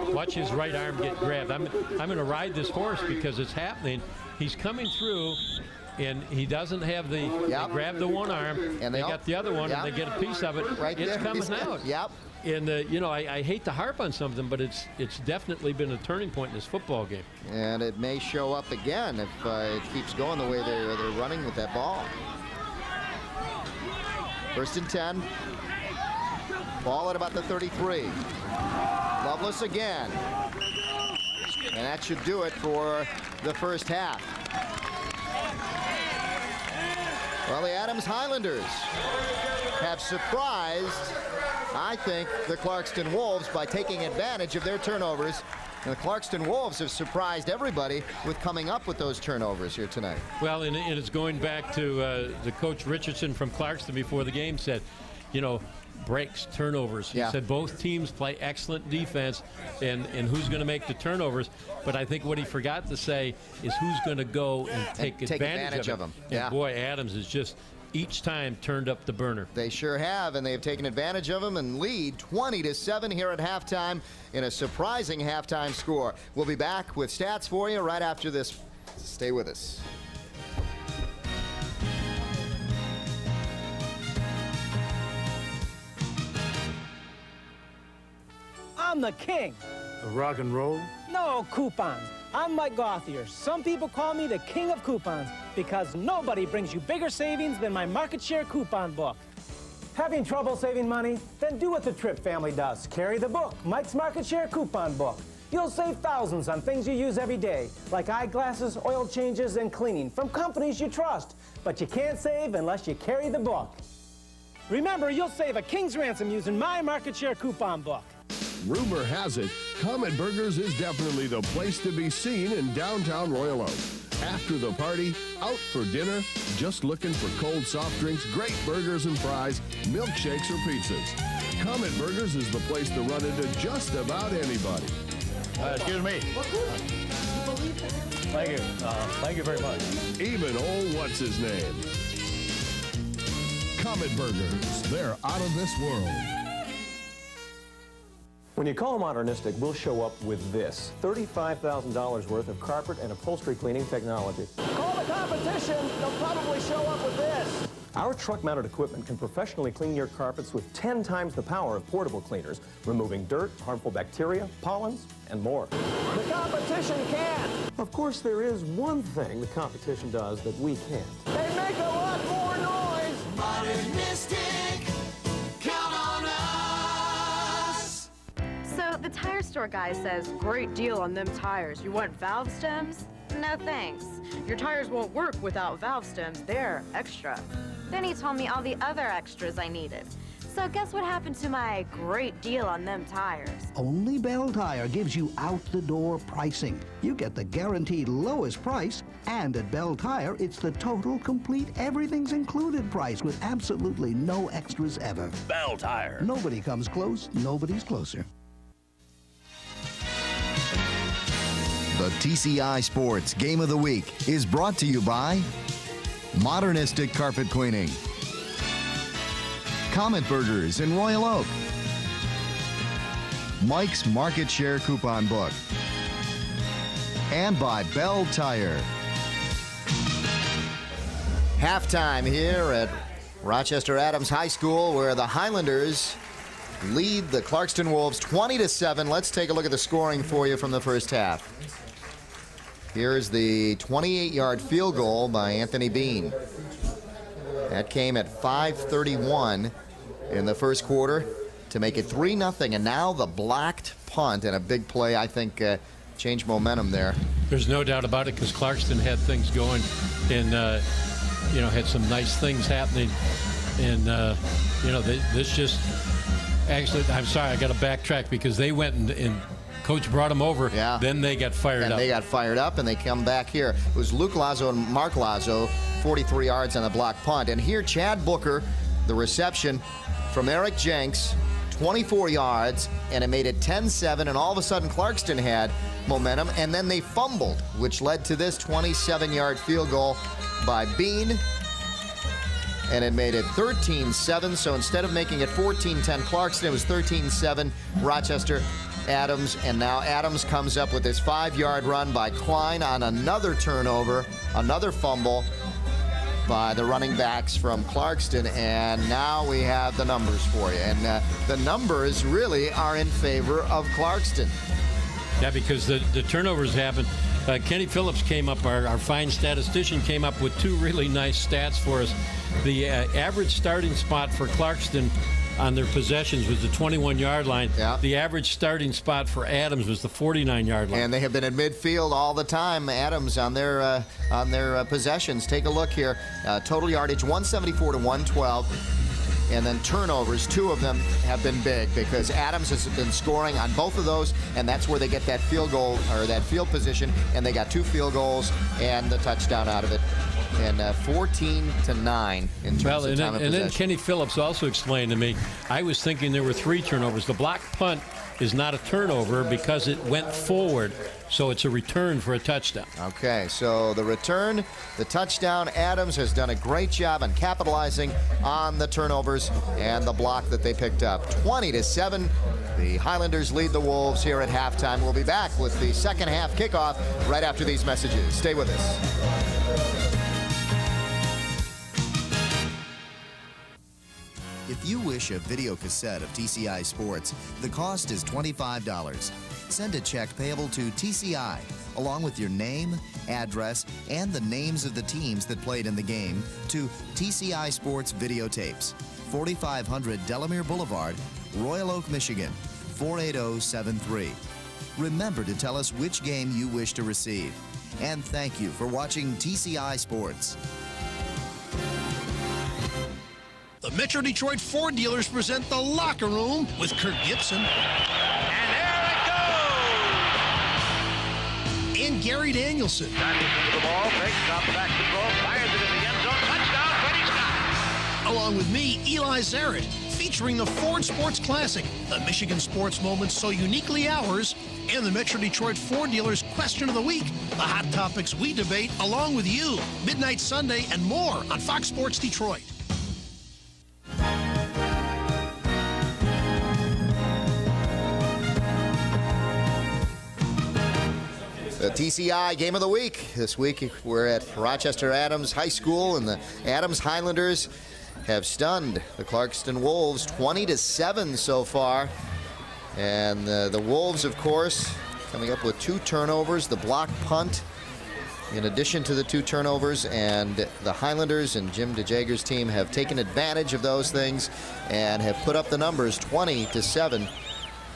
Watch his right arm get grabbed. I'm going to ride this horse because it's happening. He's coming through, and he doesn't have the. They grab the one arm, and they got the other one, and they get a piece of it. Right it's there. coming out. Yep. And I hate to harp on something, but it's definitely been a turning point in this football game. And it may show up again if it keeps going the way they're running with that ball. 1st and 10. Ball at about the 33. Lovelace again. And that should do it for the first half. Well, the Adams Highlanders have surprised, I think, the Clarkston Wolves by taking advantage of their turnovers. And the Clarkston Wolves have surprised everybody with coming up with those turnovers here tonight. Well, and it's going back to the coach Richardson from Clarkston before the game said, breaks, turnovers. He said both teams play excellent defense, and who's going to make the turnovers. But I think what he forgot to say is who's going to go and take advantage of them. Yeah. And boy, Adams is just each time turned up the burner. They sure have, and they have taken advantage of them and lead 20-7 here at halftime in a surprising halftime score. We'll be back with stats for you right after this. Stay with us. I'm the king. Rock and roll? No, coupons. I'm Mike Gauthier. Some people call me the king of coupons because nobody brings you bigger savings than my market share coupon book. Having trouble saving money? Then do what the Tripp family does. Carry the book, Mike's Market Share Coupon Book. You'll save thousands on things you use every day, like eyeglasses, oil changes, and cleaning from companies you trust. But you can't save unless you carry the book. Remember, you'll save a king's ransom using my Market Share Coupon Book. Rumor has it, Comet Burgers is definitely the place to be seen in downtown Royal Oak. After the party, out for dinner, just looking for cold soft drinks, great burgers and fries, milkshakes or pizzas. Comet Burgers is the place to run into just about anybody. Excuse me. Thank you. Thank you very much. Even old what's-his-name. Comet Burgers, they're out of this world. When you call Modernistic, we'll show up with this, $35,000 worth of carpet and upholstery cleaning technology. Call the competition, they'll probably show up with this. Our truck-mounted equipment can professionally clean your carpets with 10 times the power of portable cleaners, removing dirt, harmful bacteria, pollens, and more. The competition can't. Of course, there is one thing the competition does that we can't. They make a lot more noise. Modernistic, count on us. So the tire store guy says, great deal on them tires. You want valve stems? No thanks. Your tires won't work without valve stems. They're extra. Then he told me all the other extras I needed. So guess what happened to my great deal on them tires? Only Bell Tire gives you out-the-door pricing. You get the guaranteed lowest price, and at Bell Tire, it's the total, complete, everything's included price with absolutely no extras ever. Bell Tire. Nobody comes close, nobody's closer. The TCI Sports Game of the Week is brought to you by Modernistic Carpet Cleaning, Comet Burgers in Royal Oak, Mike's Market Share Coupon Book, and by Bell Tire. Halftime here at Rochester Adams High School, where the Highlanders lead the Clarkston Wolves 20-7. Let's take a look at the scoring for you from the first half. Here's the 28-yard field goal by Anthony Bean. That came at 5:31 in the first quarter to make it 3-0. And now the blocked punt and a big play, I think, changed momentum there. There's no doubt about it, because Clarkston had things going and, had some nice things happening. And, this just actually, I'm sorry, I got to backtrack, because they went and Coach brought them over. Yeah. Then they got fired up. And they got fired up, and they come back here. It was Luke Lazo and Mark Lazo, 43 yards on the block punt. And here, Chad Booker, the reception from Eric Jenks, 24 yards, and it made it 10-7. And all of a sudden, Clarkston had momentum, and then they fumbled, which led to this 27-yard field goal by Bean. And it made it 13-7. So instead of making it 14-10 Clarkston, it was 13-7 Rochester Adams. And now Adams comes up with this 5-yard run by Klein on another turnover, another fumble by the running backs from Clarkston. And now we have the numbers for you. And the numbers really are in favor of Clarkston. Yeah, because the turnovers happened. Kenny Phillips came up, our fine statistician, came up with two really nice stats for us. The average starting spot for Clarkston on their possessions was the 21-yard line. Yeah. The average starting spot for Adams was the 49-yard line. And they have been at midfield all the time, Adams, on their possessions. Take a look here. Total yardage, 174 to 112. And then turnovers, 2 of them have been big, because Adams has been scoring on both of those, and that's where they get that field goal, or that field position, and they got 2 field goals and the touchdown out of it. And 14-9 in terms of time of possession. And then Kenny Phillips also explained to me, I was thinking there were 3 turnovers. The block punt is not a turnover because it went forward, so it's a return for a touchdown. Okay, so the return, the touchdown. Adams has done a great job on capitalizing on the turnovers and the block that they picked up. 20-7, the Highlanders lead the Wolves here at halftime. We'll be back with the second half kickoff right after these messages. Stay with us. If If you wish a video cassette of TCI Sports, the cost is $25. Send a check payable to TCI, along with your name, address, and the names of the teams that played in the game, to TCI Sports Videotapes, 4500 Delamere Boulevard, Royal Oak, Michigan, 48073. Remember to tell us which game you wish to receive. And thank you for watching TCI Sports. The Metro Detroit Ford dealers present The Locker Room with Kirk Gibson. And there it goes! And Gary Danielson. Danielson to the ball, takes up back to throw, fires it in the end zone, touchdown, Freddie Scott! Along with me, Eli Zaret, featuring the Ford Sports Classic, the Michigan sports moments so uniquely ours, and the Metro Detroit Ford dealers Question of the Week, the hot topics we debate along with you, midnight Sunday and more on Fox Sports Detroit. The TCI Game of the Week. This week we're at Rochester Adams High School, and the Adams Highlanders have stunned the Clarkston Wolves 20-7 so far. And the Wolves, of course, coming up with 2 turnovers, the block punt in addition to the 2 turnovers, and the Highlanders and Jim DeJager's team have taken advantage of those things and have put up the numbers 20-7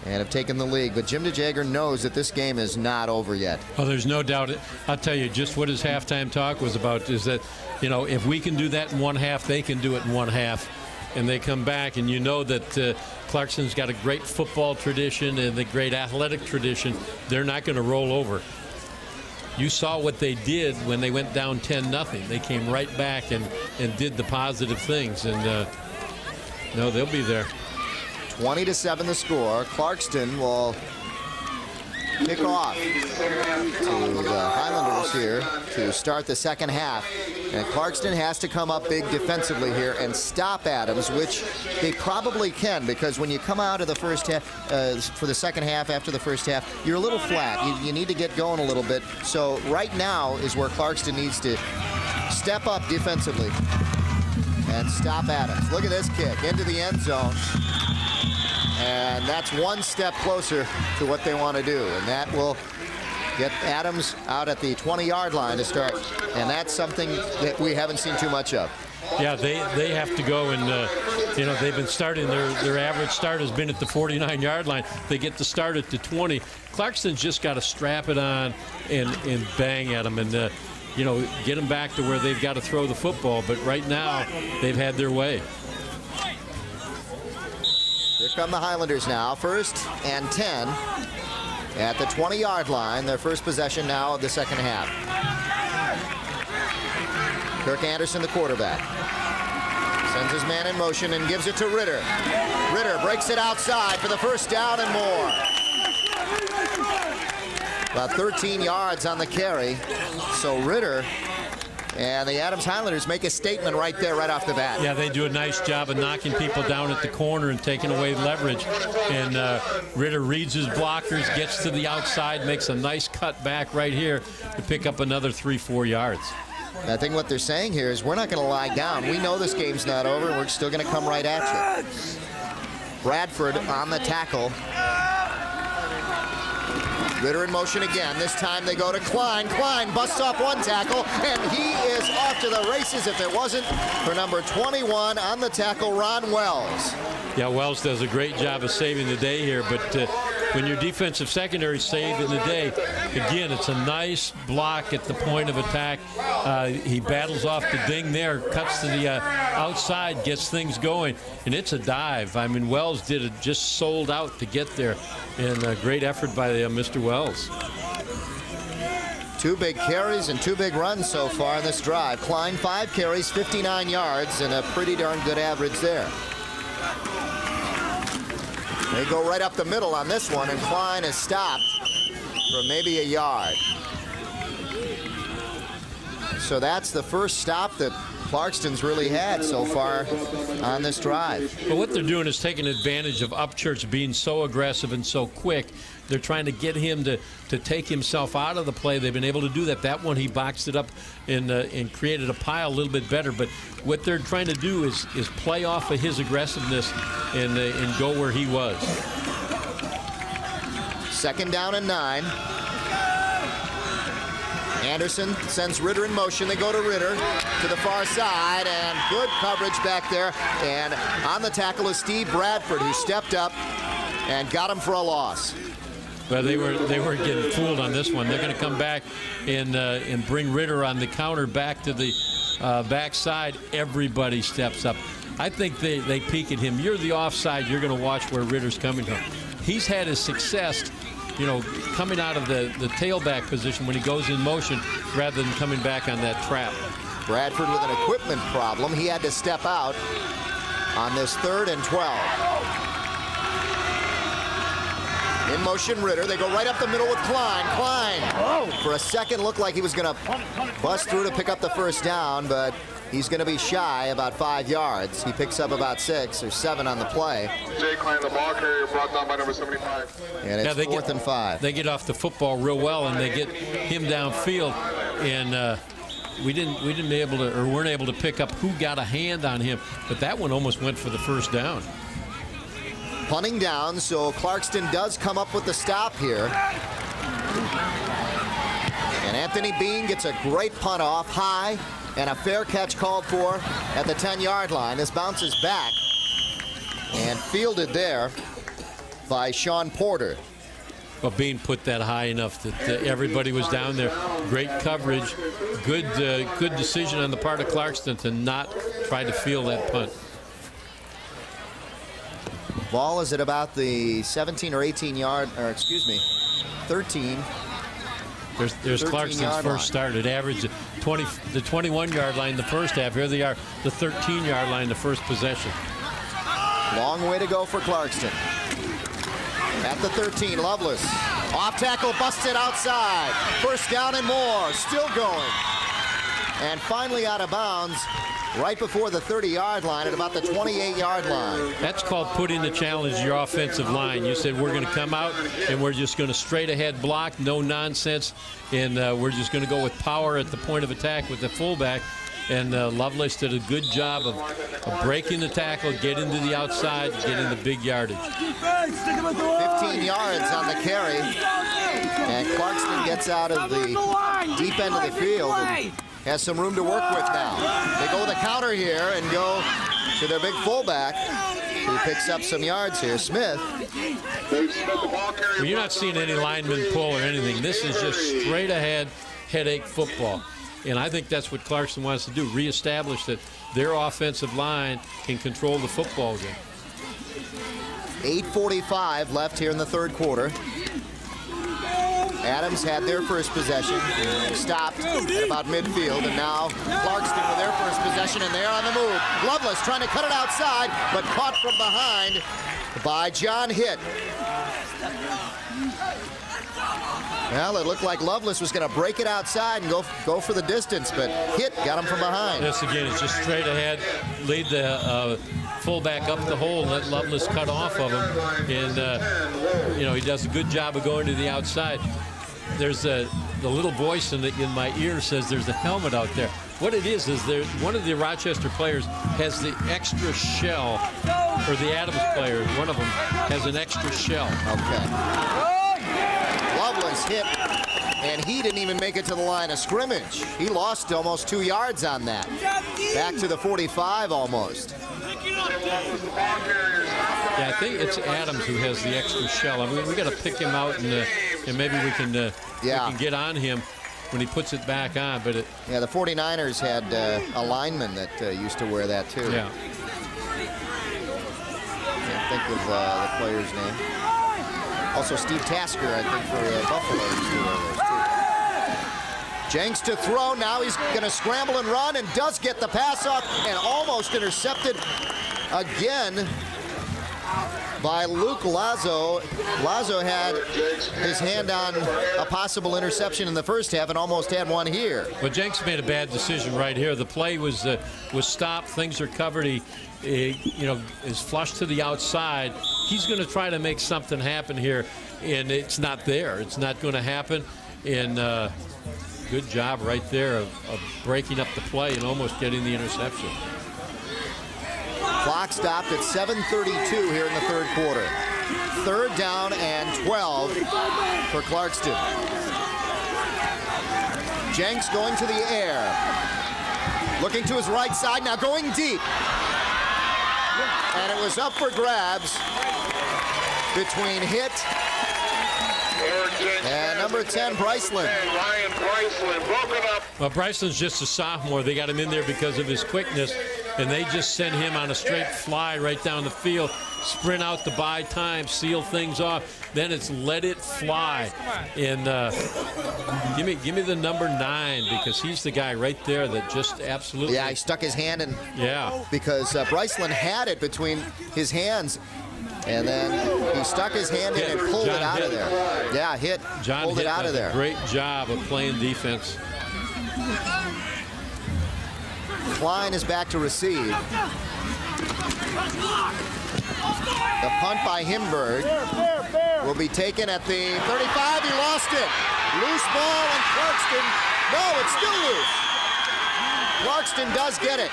and have taken the lead. But Jim DeJager knows that this game is not over yet. Well, there's no doubt. I'll tell you just what his halftime talk was about is that, you know, if we can do that in one half, they can do it in one half. And they come back, and you know that Clarkston's got a great football tradition and a great athletic tradition. They're not going to roll over. You saw what they did when they went down 10-0. They came right back and did the positive things. And, no, they'll be there. 20-7 the score. Clarkston will kick off to the Highlanders here to start the second half. And Clarkston has to come up big defensively here and stop Adams, which they probably can, because when you come out of the first half, for the second half after the first half, you're a little flat. You need to get going a little bit. So right now is where Clarkston needs to step up defensively and stop Adams. Look at this kick into the end zone. And that's one step closer to what they want to do. And that will get Adams out at the 20-yard line to start. And that's something that we haven't seen too much of. Yeah, they have to go and, you know, they've been starting. Their average start has been at the 49-yard line. They get to start at the 20. Clarkston's just got to strap it on and bang at them and, you know, get them back to where they've got to throw the football. But right now, they've had their way. Here come the Highlanders now. 1st and 10 at the 20-yard line. Their first possession now of the second half. Kirk Anderson, the quarterback, sends his man in motion and gives it to Ritter. Ritter breaks it outside for the first down and more. About 13 yards on the carry. So Ritter and the Adams Highlanders make a statement right there, right off the bat. Yeah, they do a nice job of knocking people down at the corner and taking away leverage. And Ritter reads his blockers, gets to the outside, makes a nice cut back right here to pick up another 3-4 yards. I think what they're saying here is we're not going to lie down. We know this game's not over, and we're still going to come right at you. Bradford on the tackle. Ritter in motion again. This time they go to Klein. Klein busts off one tackle, and he is off to the races if it wasn't for number 21 on the tackle, Ron Wells. Yeah, Wells does a great job of saving the day here, but when your defensive secondary saving the day, again, it's a nice block at the point of attack. He battles off the ding there, cuts to the outside, gets things going, and it's a dive. I mean, Wells did it, just sold out to get there, and a great effort by Mr. Wells. 2 big carries and 2 big runs so far in this drive. Klein, 5 carries, 59 yards, and a pretty darn good average there. They go right up the middle on this one, and Klein is stopped for maybe a yard. So that's the first stop that Clarkston's really had so far on this drive. But what they're doing is taking advantage of Upchurch being so aggressive and so quick. They're trying to get him to take himself out of the play. They've been able to do that. That one, he boxed it up and created a pile a little bit better. But what they're trying to do is play off of his aggressiveness and go where he was. 2nd down and 9. Anderson sends Ritter in motion. They go to Ritter to the far side, and good coverage back there. And on the tackle is Steve Bradford, who stepped up and got him for a loss. Well, they weren't getting fooled on this one. They're going to come back and bring Ritter on the counter back to the backside. Everybody steps up. I think they peek at him. You're the offside. You're going to watch where Ritter's coming from. He's had his success, coming out of the tailback position when he goes in motion rather than coming back on that trap. Bradford with an equipment problem. He had to step out on this 3rd and 12. In motion, Ritter. They go right up the middle with Klein. Klein, for a second, looked like he was going to bust through to pick up the first down, but he's going to be shy about 5 yards. He picks up about 6 or 7 on the play. Jay Klein, the ball carrier, brought down by number 75. And it's 4th and 5. They get off the football real well, and they get him downfield. And we didn't be able to, or weren't able to pick up who got a hand on him. But that one almost went for the first down. Punting down, so Clarkston does come up with the stop here. And Anthony Bean gets a great punt off high, and a fair catch called for at the 10-yard line. This bounces back and fielded there by Sean Porter. Well, Bean put that high enough that everybody was down there. Great coverage, good decision on the part of Clarkston to not try to field that punt. Ball is at about the 17 or 18 yard, or excuse me, 13. There's Clarkston's first start. It averaged the 21-yard line the first half. Here they are, the 13-yard line, the first possession. Long way to go for Clarkston. At the 13, Lovelace. Off tackle, busted outside. First down and more, still going. And finally out of bounds right before the 30-yard line at about the 28-yard line. That's called putting the challenge to your offensive line. You said we're going to come out and we're just going to straight ahead block, no nonsense, and we're just going to go with power at the point of attack with the fullback. And Lovelace did a good job of breaking the tackle, getting to the outside, getting the big yardage. 15 yards on the carry, and Clarkston gets out of the deep end of the field and has some room to work with now. They go the counter here and go to their big fullback, who picks up some yards here, Smith. Well, you're not seeing any lineman pull or anything. This is just straight ahead headache football. And I think that's what Clarkston wants to do, reestablish that their offensive line can control the football game. 8:45 left here in the third quarter. Adams had their first possession, stopped at about midfield, and now Clarkston with their first possession, and they're on the move. Lovelace trying to cut it outside, but caught from behind by John Hitt. Well, it looked like Lovelace was going to break it outside and go for the distance, but Hitt got him from behind. This again is just straight ahead, lead the fullback up the hole and let Lovelace cut off of him. And, he does a good job of going to the outside. There's the little voice in my ear says there's a helmet out there. What it is one of the Rochester players has the extra shell, or the Adams player, one of them has an extra shell. Okay. Lovelace hit, and he didn't even make it to the line of scrimmage. He lost almost 2 yards on that. Back to the 45 almost. Yeah, I think it's Adams who has the extra shell. I mean, we got to pick him out, and maybe we can get on him when he puts it back on. But the 49ers had a lineman that used to wear that too. Yeah. Can't think of the player's name. Also, Steve Tasker, I think, for Buffalo used to wear those too. Jenks to throw. Now he's going to scramble and run, and does get the pass off, and almost intercepted again by Luke Lazo. Lazo had his hand on a possible interception in the first half and almost had one here. Well, Jenks made a bad decision right here. The play was stopped. Things are covered. He is flushed to the outside. He's going to try to make something happen here, and it's not there. It's not going to happen. And good job right there of breaking up the play and almost getting the interception. Clock stopped at 7:32 here in the third quarter. 3rd down and 12 for Clarkston. Jenks going to the air. Looking to his right side, now going deep. And it was up for grabs between Hitt and number 10, Bryceland. Ryan Bryceland broken up. Well, Bryceland's just a sophomore. They got him in there because of his quickness, and they just sent him on a straight fly right down the field, sprint out to buy time, seal things off. Then it's let it fly. And give me the number 9, because he's the guy right there that just absolutely. Yeah, he stuck his hand in. Yeah. Because Bryceland had it between his hands. And then he stuck his hand in and pulled it out of there. Yeah, Hitt pulled it out of there. Great job of playing defense. Klein is back to receive. The punt by Himberg will be taken at the 35. He lost it. Loose ball, and Clarkston. No, it's still loose. Clarkston does get it.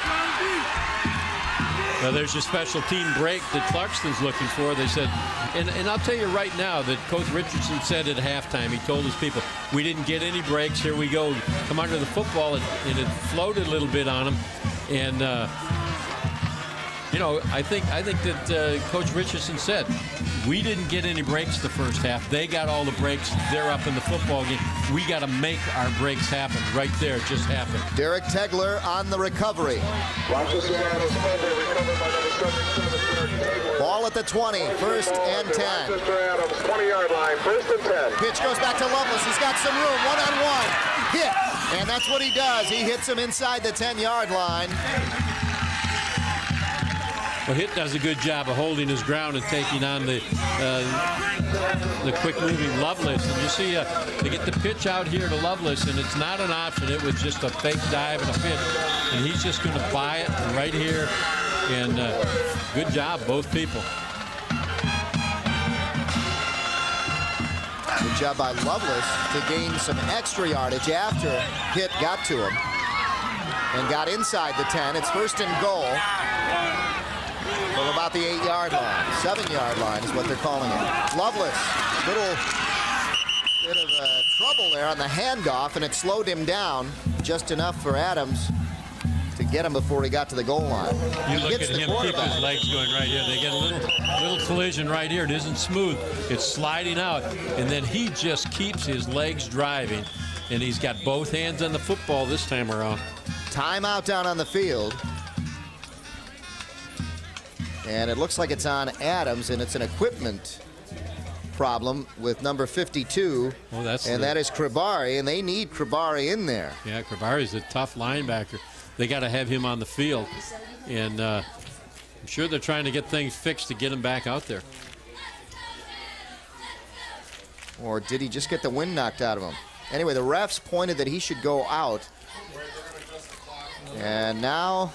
Well, there's your special team break that Clarkston's looking for. They said, and I'll tell you right now that Coach Richardson said at halftime, he told his people, we didn't get any breaks. Here we go. Come under the football, and it floated a little bit on him. And, I think that Coach Richardson said, we didn't get any breaks the first half. They got all the breaks. They're up in the football game. We got to make our breaks happen. Right there, it just happened. Derek Tegler on the recovery. Ball at the 20, 1st and 10. 20-yard line, 1st and 10. Pitch goes back to Lovelace. He's got some room, one-on-one. Hit, and that's what he does. He hits him inside the 10-yard line. Well, Hitt does a good job of holding his ground and taking on the quick-moving Lovelace. And you see, they get the pitch out here to Lovelace, and it's not an option. It was just a fake dive and a pitch. And he's just going to buy it right here. And good job, both people. Good job by Lovelace to gain some extra yardage after Hitt got to him and got inside the 10. It's 1st and goal from about the 8-yard line. 7-yard line is what they're calling it. Lovelace, little bit of trouble there on the handoff, and it slowed him down just enough for Adams to get him before he got to the goal line. You look at him keep his legs going right here. They get a little collision right here. It isn't smooth. It's sliding out, and then he just keeps his legs driving, and he's got both hands on the football this time around. Timeout down on the field. And it looks like it's on Adams, and it's an equipment problem with number 52. Oh, that is Kribari, and they need Kribari in there. Yeah, Kribari's a tough linebacker. They got to have him on the field, and I'm sure they're trying to get things fixed to get him back out there. Or did he just get the wind knocked out of him? Anyway, the refs pointed that he should go out. And now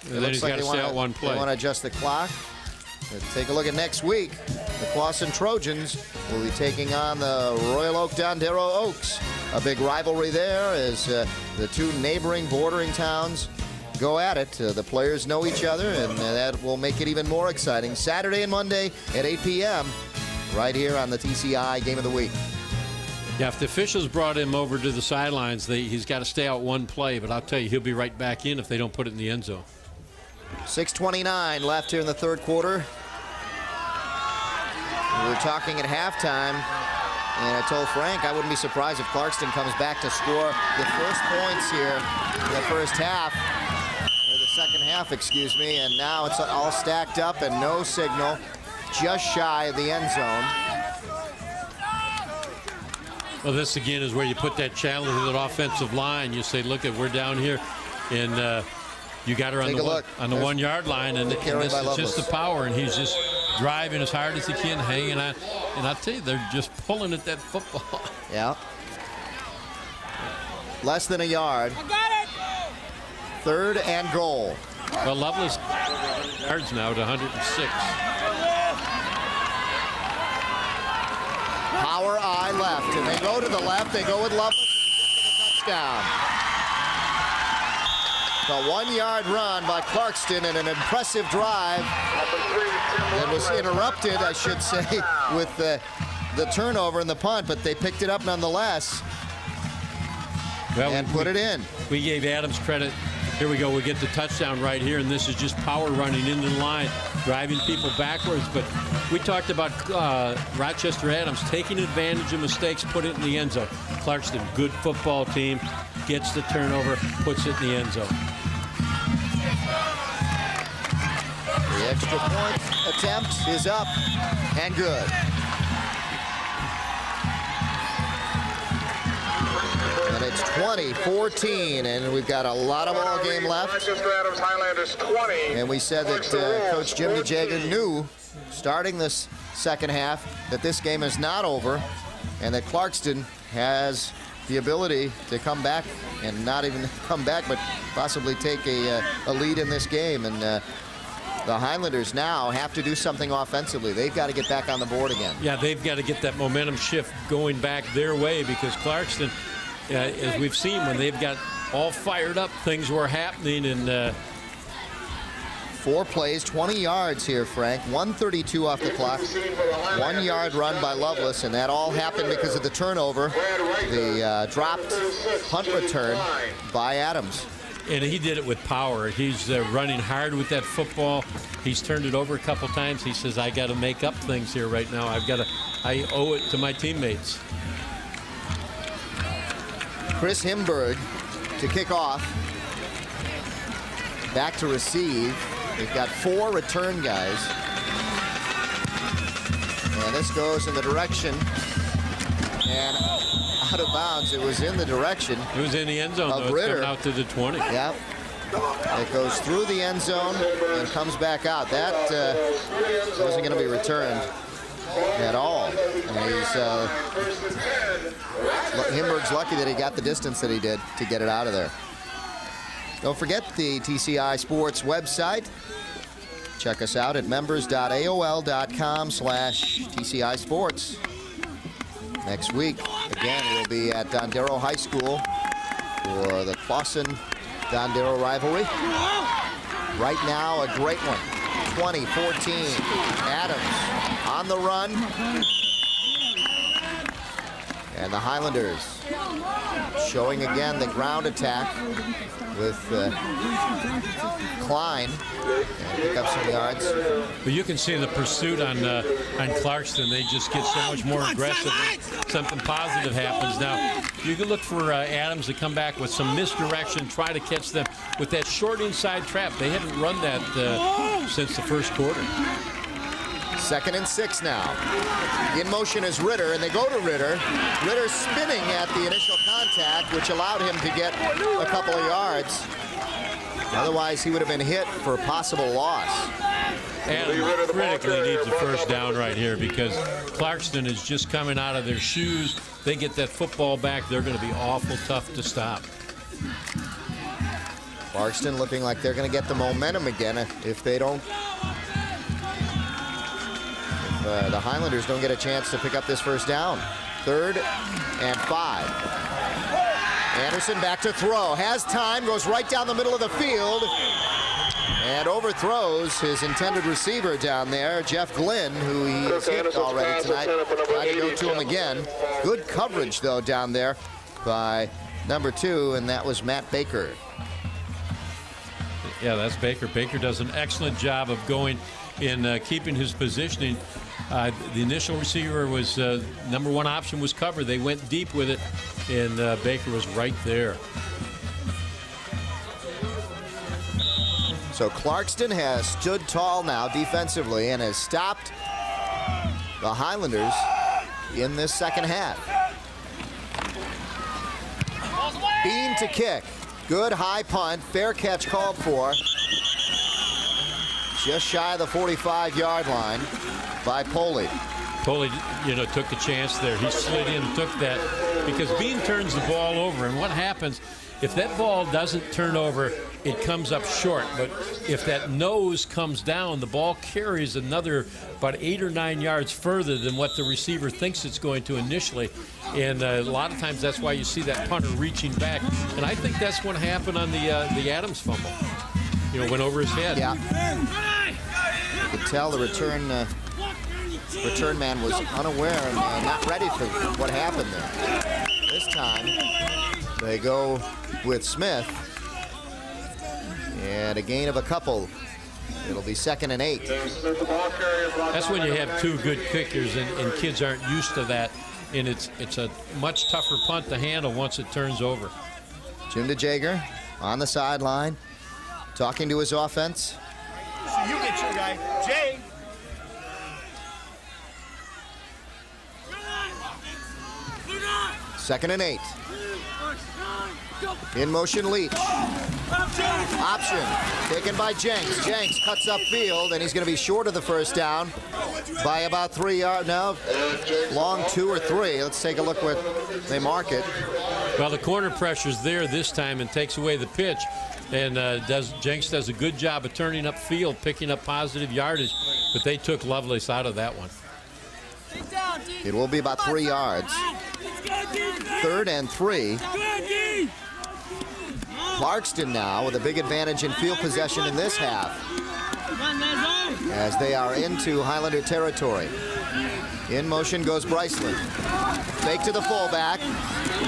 and then he's got to stay out one play. They want to adjust the clock. Let's take a look at next week. The Clawson Trojans will be taking on the Royal Oak Dondero Oaks. A big rivalry there as the two neighboring bordering towns go at it. The players know each other, and that will make it even more exciting. Saturday and Monday at 8 p.m. right here on the TCI Game of the Week. Yeah, if the officials brought him over to the sidelines, he's got to stay out one play, but I'll tell you, he'll be right back in if they don't put it in the end zone. 6:29 left here in the third quarter. We were talking at halftime, and I told Frank I wouldn't be surprised if Clarkston comes back to score the first points here in the first half, or the second half, excuse me, and now it's all stacked up and no signal, just shy of the end zone. Well, this again is where you put that challenge to that offensive line. You say, look, we're down here, and you got her on the 1 yard line, and this is just the power, and he's just driving as hard as they can, hanging on. And I'll tell you, they're just pulling at that football. Yeah. Less than a yard. I got it! 3rd and goal. Well, Lovelace yards now to 106. Power eye left, and they go to the left. They go with Lovelace for the touchdown. The 1-yard run by Clarkston and an impressive drive that was interrupted, I should say, with the turnover and the punt, but they picked it up nonetheless and put it in. We gave Adams credit. Here we go. We get the touchdown right here, and this is just power running into the line, driving people backwards. But we talked about Rochester Adams taking advantage of mistakes, put it in the end zone. Clarkston, good football team, gets the turnover, puts it in the end zone. The extra point attempt is up and good. And it's 20-14, and we've got a lot of ball game left. Rochester Adams Highlanders 20. And we said that Coach Jim DeJager knew, starting this second half, that this game is not over, and that Clarkston has the ability to come back, and not even come back, but possibly take a lead in this game. And the Highlanders now have to do something offensively. They've got to get back on the board again. Yeah, they've got to get that momentum shift going back their way, because Clarkston, as we've seen, when they've got all fired up, things were happening. And 4 plays, 20 yards here, Frank. 1:32 off the clock. 1-yard run by Lovelace, and that all happened because of the turnover. The dropped punt return by Adams. And he did it with power. He's running hard with that football. He's turned it over a couple times. He says, I got to make up things here right now. I owe it to my teammates. Chris Himberg to kick off. Back to receive. They've got 4 return guys. And this goes in the direction. And out of bounds. It was in the direction. It was in the end zone, though. Ritter. It's coming out to the 20. Yep. It goes through the end zone and comes back out. That wasn't going to be returned at all. And Himberg's lucky that he got the distance that he did to get it out of there. Don't forget the TCI Sports website. Check us out at members.aol.com/TCI Sports. Next week, again, we'll be at Dondero High School for the Clawson-Dondero rivalry. Right now, a great one. 20-14. Adams on the run. And the Highlanders showing again the ground attack with Klein. And pick up some yards. But you can see the pursuit on Clarkston. They just get so much more aggressive. Something positive happens. Now, you can look for Adams to come back with some misdirection, try to catch them with that short inside trap. They haven't run that since the first quarter. 2nd and 6 now. In motion is Ritter, and they go to Ritter. Ritter spinning at the initial contact, which allowed him to get a couple of yards. Otherwise, he would have been hit for a possible loss. And critically needs a first down right here, because Clarkston is just coming out of their shoes. They get that football back. They're going to be awful tough to stop. Clarkston looking like they're going to get the momentum again if they don't. If the Highlanders don't get a chance to pick up this first down. 3rd and 5. Anderson back to throw. Has time, goes right down the middle of the field. And overthrows his intended receiver down there, Jeff Glynn, who he's hit already tonight. Trying to go to him again. Good coverage, though, down there by number 2, and that was Matt Baker. Yeah, that's Baker. Baker does an excellent job of going in keeping his positioning. The initial receiver was number 1 option was covered. They went deep with it, and Baker was right there. So Clarkston has stood tall now defensively and has stopped the Highlanders in this second half. Bean to kick. Good high punt. Fair catch called for. just shy of the 45-yard line by Poley. Poley, took the chance there. He slid in and took that because Bean turns the ball over. And what happens, if that ball doesn't turn over, it comes up short. But if that nose comes down, the ball carries another about 8 or 9 yards further than what the receiver thinks it's going to initially. And a lot of times that's why you see that punter reaching back. And I think that's what happened on the Adams fumble. Went over his head. Yeah. You could tell the return man was unaware and not ready for what happened there. This time, they go with Smith. And a gain of a couple. It'll be 2nd and 8. That's when you have two good kickers, and kids aren't used to that. And it's a much tougher punt to handle once it turns over. Jim DeJager on the sideline, talking to his offense. So you get your guy, Jay. Second and 8. In motion Leach. Option taken by Jenks. Jenks cuts upfield, and he's going to be short of the first down by about 3 yards. No, long 2 or 3. Let's take a look what they mark it. Well, the corner pressure's there this time and takes away the pitch. And Jenks does a good job of turning upfield, picking up positive yardage. But they took Lovelace out of that one. It will be about 3 yards. 3rd and 3. Clarkston now with a big advantage in field possession in this half as they are into Highlander territory. In motion goes Bryceland. Fake to the fullback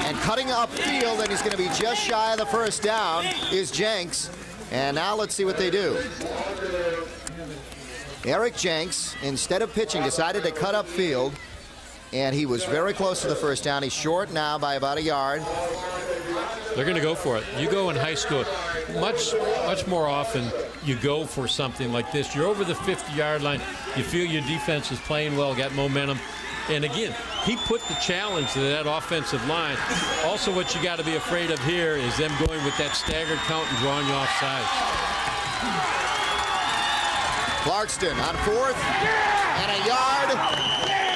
and cutting upfield, and he's going to be just shy of the first down is Jenks. And now let's see what they do. Eric Jenks, instead of pitching, decided to cut upfield, and he was very close to the first down. He's short now by about a yard. They're going to go for it. You go in high school, much more often you go for something like this. You're over the 50-yard line. You feel your defense is playing well, got momentum. And again, he put the challenge to that offensive line. Also, what you got to be afraid of here is them going with that staggered count and drawing you offside. Clarkston on 4th and a yard.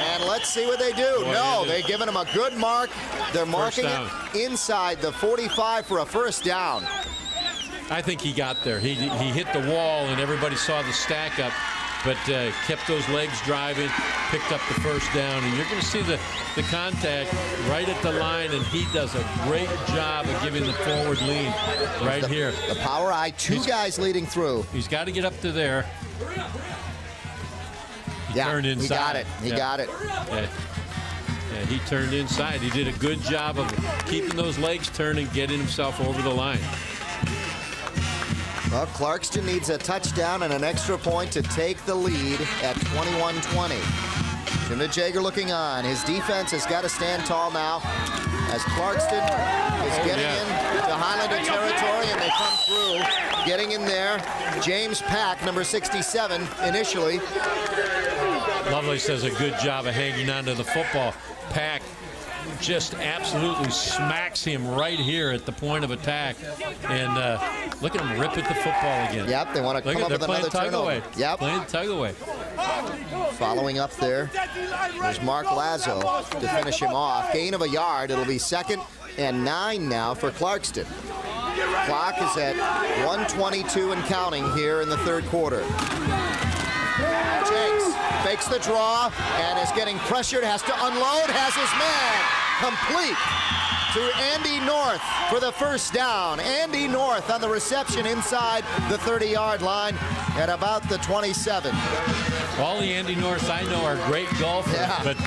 And let's see what they do. Boy, they're giving him a good mark. They're marking it inside the 45 for a first down. I think he got there. He hit the wall, and everybody saw the stack up, but kept those legs driving, picked up the first down. And you're going to see the contact right at the line, and he does a great job of giving the forward lean right here. The power eye, two guys leading through. He's got to get up to there. He turned inside. He got it. He got it. Yeah, he turned inside. He did a good job of keeping those legs turning, getting himself over the line. Well, Clarkston needs a touchdown and an extra point to take the lead at 21-20. Jim DeJager looking on. His defense has got to stand tall now as Clarkston is getting into Highlander territory, and they come through, getting in there. James Pack, number 67, initially. Lovelace does a good job of hanging on to the football. Pack just absolutely smacks him right here at the point of attack. And look at him rip at the football again. Yep, they want to come up with another turnover. Yep. Playing tug away. Following up there is Mark Lazo to finish him off. Gain of a yard. It'll be 2nd and 9 now for Clarkston. Clock is at 1:22 and counting here in the 3rd quarter. Jenks fakes the draw and is getting pressured, has to unload, has his man complete to Andy North for the first down. Andy North on the reception inside the 30-yard line at about the 27. All the Andy Norths I know are great golfers, but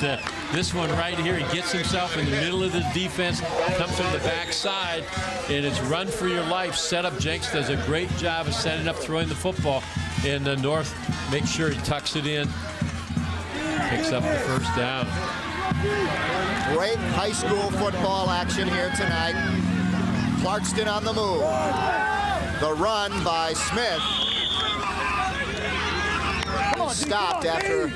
this one right here, he gets himself in the middle of the defense, comes from the backside, and it's run for your life. Set up. Jenks does a great job of setting up, throwing the football, and North makes sure he tucks it in, picks up the first down. Great high school football action here tonight. Clarkston on the move. The run by Smith. Stopped after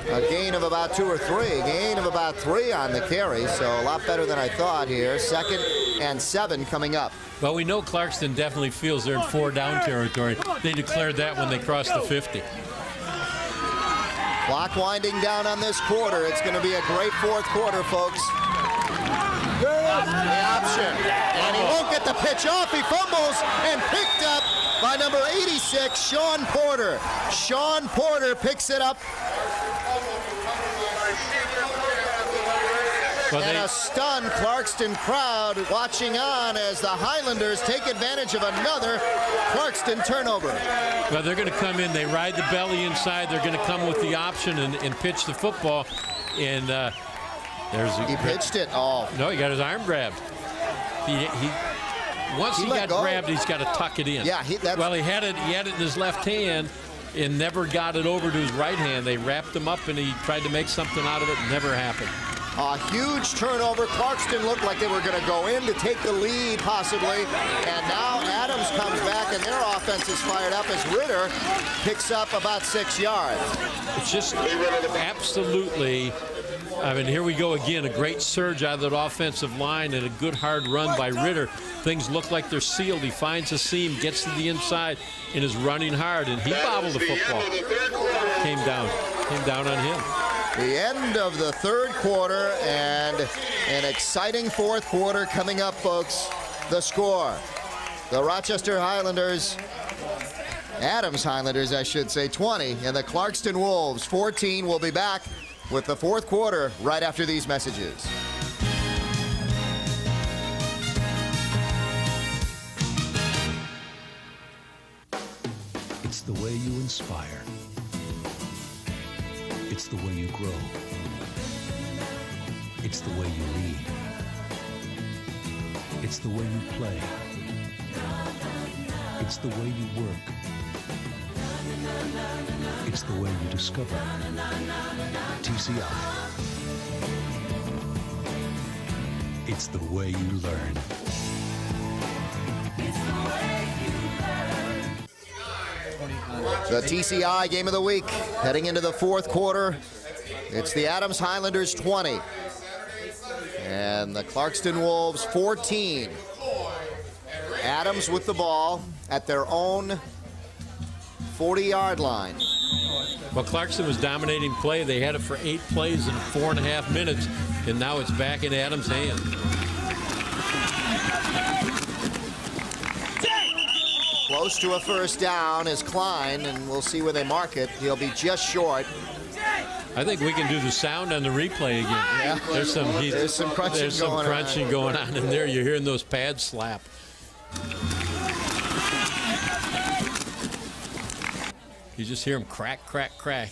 a gain of about 2 or 3. Gain of about 3 on the carry, so a lot better than I thought here. 2nd and 7 coming up. Well, we know Clarkston definitely feels they're in 4-down territory. They declared that when they crossed the 50. Clock winding down on this quarter. It's going to be a great fourth quarter, folks. The option. And he won't get the pitch off. He fumbles and picked up by number 86, Sean Porter. Sean Porter picks it up. And a stunned Clarkston crowd watching on as the Highlanders take advantage of another Clarkston turnover. Well, they're going to come in. They ride the belly inside. They're going to come with the option and pitch the football. And he pitched it. Oh. No, he got his arm grabbed. Once he got grabbed, he's got to tuck it in. Yeah. He had it in his left hand and never got it over to his right hand. They wrapped him up and he tried to make something out of it. Never happened. A huge turnover. Clarkston looked like they were going to go in to take the lead, possibly. And now Adams comes back, and their offense is fired up as Ritter picks up about 6 yards. It's just absolutely, I mean, here we go again. A great surge out of that offensive line and a good hard run by Ritter. Things look like they're sealed. He finds a seam, gets to the inside, and is running hard. And he bobbled the football. Came down on him. The end of the third quarter and an exciting fourth quarter coming up, folks. The score. The Rochester Highlanders, Adams Highlanders, I should say, 20, and the Clarkston Wolves, 14. We'll be back with the fourth quarter right after these messages. It's the way you inspire. It's the way you grow. It's the way you lead. It's the way you play. It's the way you work. It's the way you discover. TCI. It's the way you learn. The TCI game of the week heading into the fourth quarter. It's the Adams Highlanders 20 and the Clarkston Wolves 14. Adams with the ball at their own 40-yard line. Well, Clarkston was dominating play. They had it for 8 plays in 4.5 minutes, and now it's back in Adams' hands. Close to a first down is Klein, and we'll see where they mark it. He'll be just short. I think we can do the sound on the replay again. Yeah. There's some crunching going on in there. You're hearing those pads slap. You just hear them crack, crack, crack.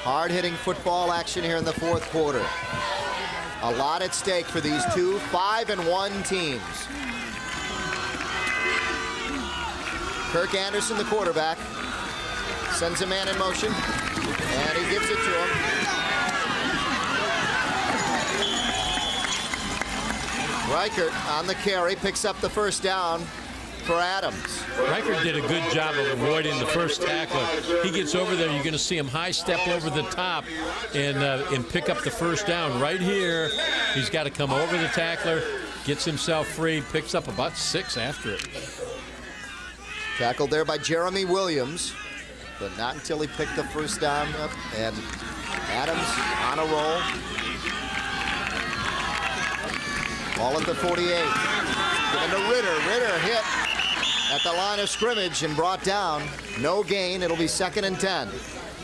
Hard-hitting football action here in the fourth quarter. A lot at stake for these two 5-1 teams. Kirk Anderson, the quarterback, sends a man in motion, and he gives it to him. Reichert on the carry, picks up the first down for Adams. Reichert did a good job of avoiding the first tackler. He gets over there, you're going to see him high step over the top and pick up the first down. Right here, he's got to come over the tackler, gets himself free, picks up about 6 after it. Tackled there by Jeremy Williams, but not until he picked the first down up. And Adams on a roll. Ball at the 48. Given to Ritter. Ritter hit at the line of scrimmage and brought down. No gain. It'll be 2nd and 10.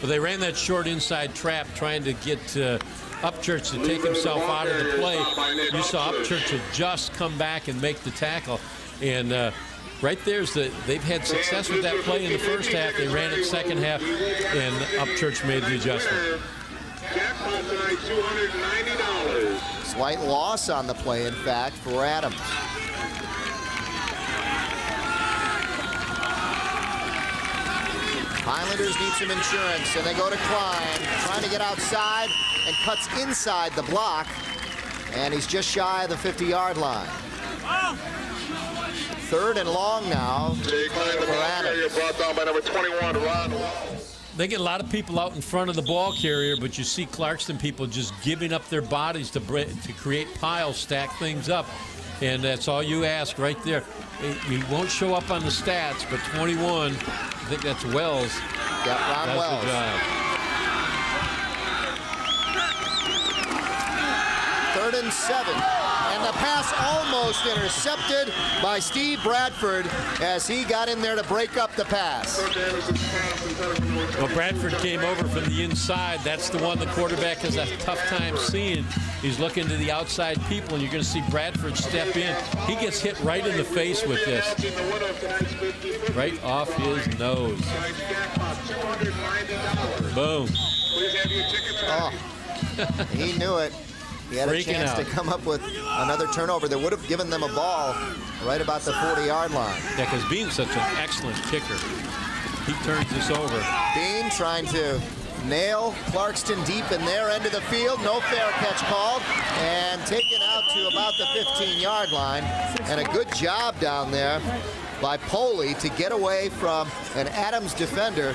Well, they ran that short inside trap trying to get Upchurch to take himself out of the play. You saw Upchurch just come back and make the tackle. And right there's they've had success with that play in the first half. They ran it second half, and Upchurch made the adjustment. Slight loss on the play, in fact, for Adams. Highlanders need some insurance, and they go to Klein, trying to get outside, and cuts inside the block, and he's just shy of the 50-yard line. 3rd and long now for Adams. Brought down by number 21, Ron. They get a lot of people out in front of the ball carrier, but you see Clarkston people just giving up their bodies to create piles, stack things up. And that's all you ask right there. He won't show up on the stats, but 21, I think that's Wells. Yeah, Ron Wells. The job. 3rd and 7. And the pass almost intercepted by Steve Bradford as he got in there to break up the pass. Well, Bradford came over from the inside. That's the one the quarterback has a tough time seeing. He's looking to the outside people, and you're going to see Bradford step in. He gets hit right in the face with this. Right off his nose. Boom. Oh, he knew it. He had a chance to come up with another turnover that would have given them a ball right about the 40-yard line. Yeah, because Bean's such an excellent kicker. He turns this over. Bean trying to nail Clarkston deep in their end of the field. No fair catch called. And taken out to about the 15-yard line. And a good job down there by Poley to get away from an Adams defender